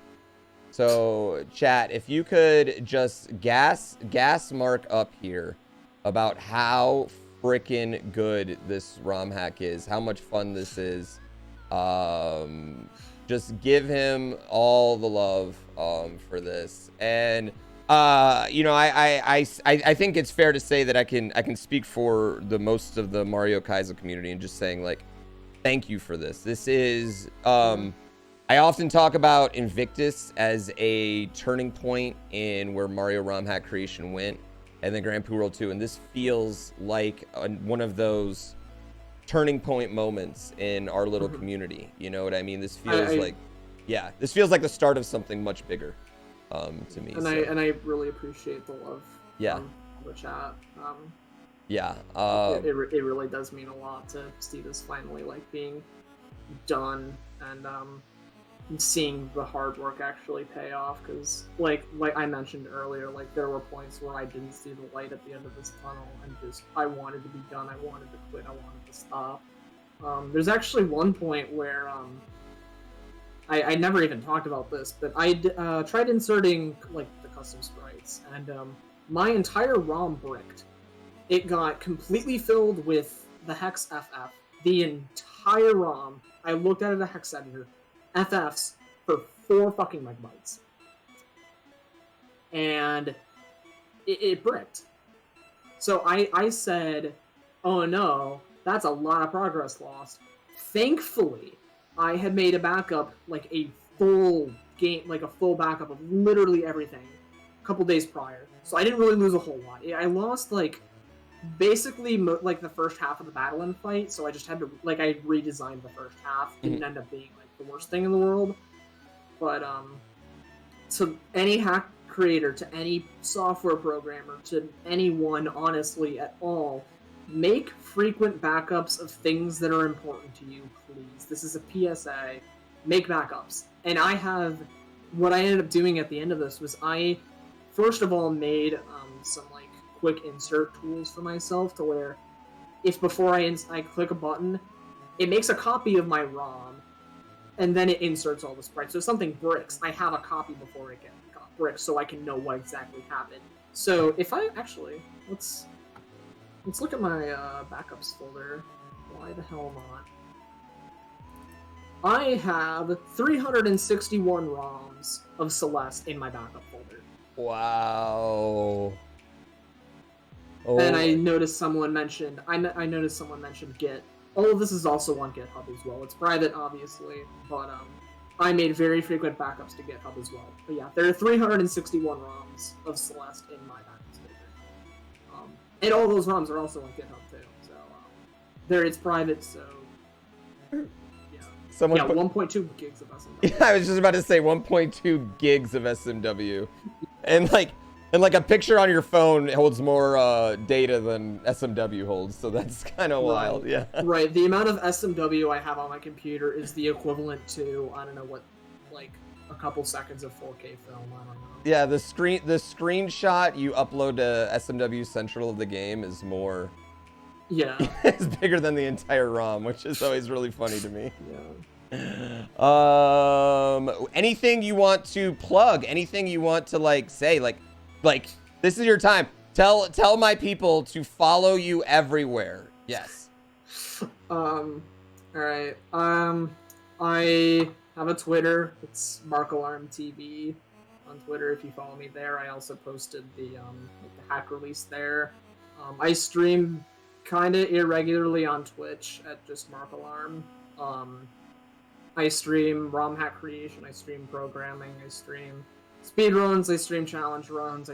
So, chat, if you could just gas Mark up here about how freaking good this ROM hack is, how much fun this is. Just give him all the love for this. And you know, I think it's fair to say that I can speak for the most of the Mario Kaizo community and just saying, like, thank you for this. This is I often talk about Invictus as a turning point in where Mario ROM hack creation went, and then GrandPooBear World 2, and this feels like one of those turning point moments in our little community. You know what I mean? This feels like, yeah, this feels like the start of something much bigger, to me. And I really appreciate the love. Yeah. From the chat. Yeah. It really does mean a lot to see this finally like being done and seeing the hard work actually pay off, because like I mentioned earlier, like there were points where I didn't see the light at the end of this tunnel and just I wanted to be done, I wanted to quit, I wanted to stop. There's actually one point where I never even talked about this, but I tried inserting like the custom sprites, and my entire ROM bricked. It got completely filled with the hex FF, the entire ROM. I looked at it, a hex editor, FFs for 4 fucking megabytes. And it bricked. So I said, oh no, that's a lot of progress lost. Thankfully, I had made a backup, like a full game, like a full backup of literally everything a couple days prior. So I didn't really lose a whole lot. I lost like basically like the first half of the battle and fight, so I just had to, like, I redesigned the first half. Didn't end up being like the worst thing in the world, but to any hack creator, to any software programmer, to anyone honestly at all, make frequent backups of things that are important to you, please. This is a PSA. Make backups. And I have, what I ended up doing at the end of this was I first of all made some like quick insert tools for myself, to where if before I click a button, it makes a copy of my ROM, and then it inserts all the sprites. So if something bricks, I have a copy before it got bricked, so I can know what exactly happened. So if I actually, let's look at my backups folder. Why the hell not? I have 361 ROMs of Celeste in my backup folder. Wow. Oh. And I noticed someone mentioned, I noticed someone mentioned Git. All of this is also on GitHub as well. It's private, obviously, but I made very frequent backups to GitHub as well. But yeah, there are 361 ROMs of Celeste in my backups folder. And all those ROMs are also on GitHub too. So there, it's private, so yeah. 1.2 gigs of SMW. Yeah, I was just about to say 1.2 gigs of SMW, and like a picture on your phone holds more data than SMW holds, so that's kind of wild. Yeah. Right. The amount of SMW I have on my computer is the equivalent to, I don't know what, like a couple seconds of 4K film. I don't know. Yeah, the screenshot you upload to SMW Central of the game is more. Yeah. It's bigger than the entire ROM, which is always really funny to me. Yeah. Anything you want to plug? Anything you want to like say? Like this is your time. Tell my people to follow you everywhere. Yes. All right. I have a Twitter. It's MarkAlarmTV on Twitter. If you follow me there, I also posted the hack release there. I stream kind of irregularly on Twitch at just MarkAlarm. I stream ROM hack creation. I stream programming. I stream speedruns. I stream challenge runs.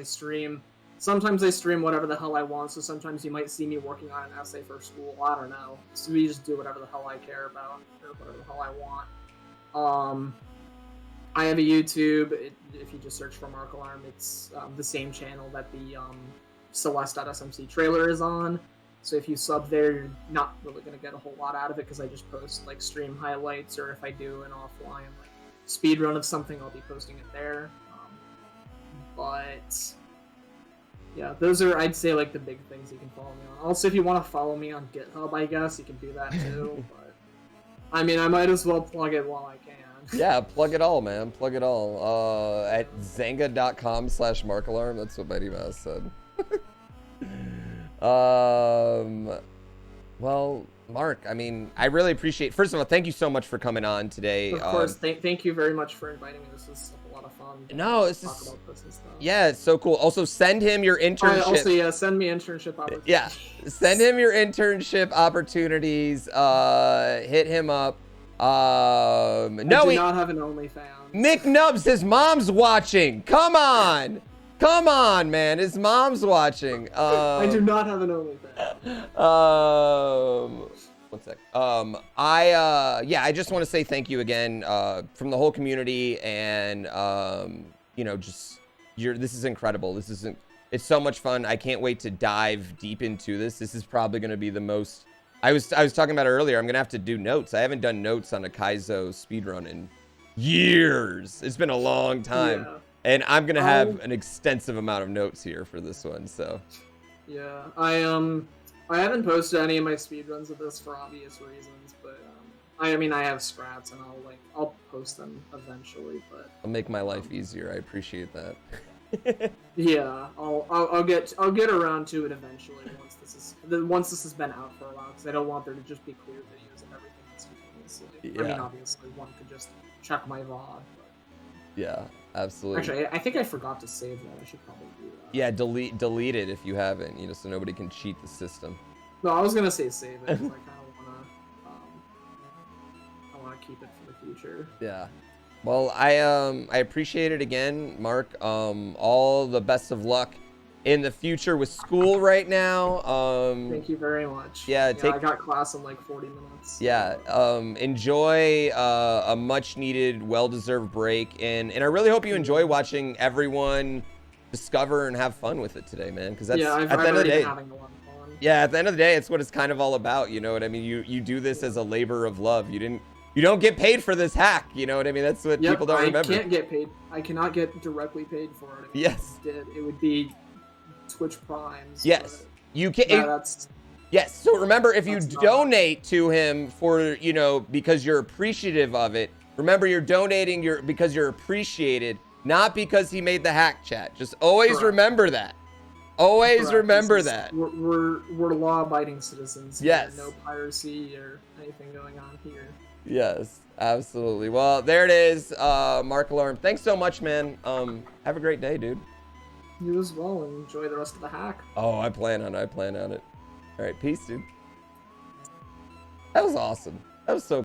Sometimes I stream whatever the hell I want, so sometimes you might see me working on an essay for school. I don't know. So we just do whatever the hell I care about, or whatever the hell I want. I have a YouTube. If you just search for MarkAlarm, it's the same channel that the Celeste.smc trailer is on. So if you sub there, you're not really going to get a whole lot out of it, because I just post like stream highlights, or if I do an offline like speed run of something, I'll be posting it there. But yeah, those are, I'd say, like the big things you can follow me on. Also, if you want to follow me on GitHub, I guess you can do that too. But I mean, I might as well plug it while I can. Yeah, plug it all, man. Plug it all. At Zanga.com/MarkAlarm. That's what Mighty Mouse said. Well, Mark, I mean, I really appreciate, first of all, thank you so much for coming on today. Of course, thank you very much for inviting me. This is a lot of fun. No, it's talk just, about this and stuff. Yeah, it's so cool. Also, send him your internship. Also, yeah, send me internship opportunities. Yeah, send him your internship opportunities. Hit him up. I do not have an OnlyFans. Mick Nubs, his mom's watching. Come on. Come on, man. His mom's watching. I do not have an OnlyFans. One sec. Yeah, I just want to say thank you again, from the whole community, and you know, just this is incredible. It's so much fun. I can't wait to dive deep into this. This is probably going to be the most. I was talking about it earlier. I'm gonna have to do notes. I haven't done notes on a Kaizo speedrun in years. It's been a long time, and I'm gonna have an extensive amount of notes here for this one. So yeah, I haven't posted any of my speedruns of this for obvious reasons, but I mean I have scraps and I'll post them eventually. But I'll make my life easier. I appreciate that. Yeah, I'll get around to it eventually once this has been out for a while, because I don't want there to just be clear videos of everything instantaneously. Yeah. I mean, obviously one could just check my VOD. But... Yeah, absolutely. Actually, I think I forgot to save that. I should probably do that. Yeah, delete it if you haven't, you know, so nobody can cheat the system. No, I was gonna say save it, because I kind of wanna keep it for the future. Yeah. Well, I appreciate it again, Mark. All the best of luck in the future with school right now. Thank you very much. Yeah, I got class in like 40 minutes. Yeah, enjoy a much needed, well-deserved break, and I really hope you enjoy watching everyone discover and have fun with it today, man, because that's I've at the end of the day. having a lot of fun. Yeah, at the end of the day, it's what it's kind of all about, you know what I mean? You do this as a labor of love. You don't get paid for this hack, you know what I mean? That's what people don't remember. I can't get paid. I cannot get directly paid for it. Yes. It would be Twitch Primes. Yes. You can. That's. Yes. So remember, if you donate to him for, you know, because you're appreciative of it, remember you're donating because you're appreciated, not because he made the hack chat. Just always remember that. Always remember that. We're law-abiding citizens. Yes. No piracy or anything going on here. Yes, absolutely. Well, there it is, Mark Alarm. Thanks so much, man. Have a great day, dude. You as well, and enjoy the rest of the hack. Oh, I plan on it. All right, peace, dude. That was awesome. That was so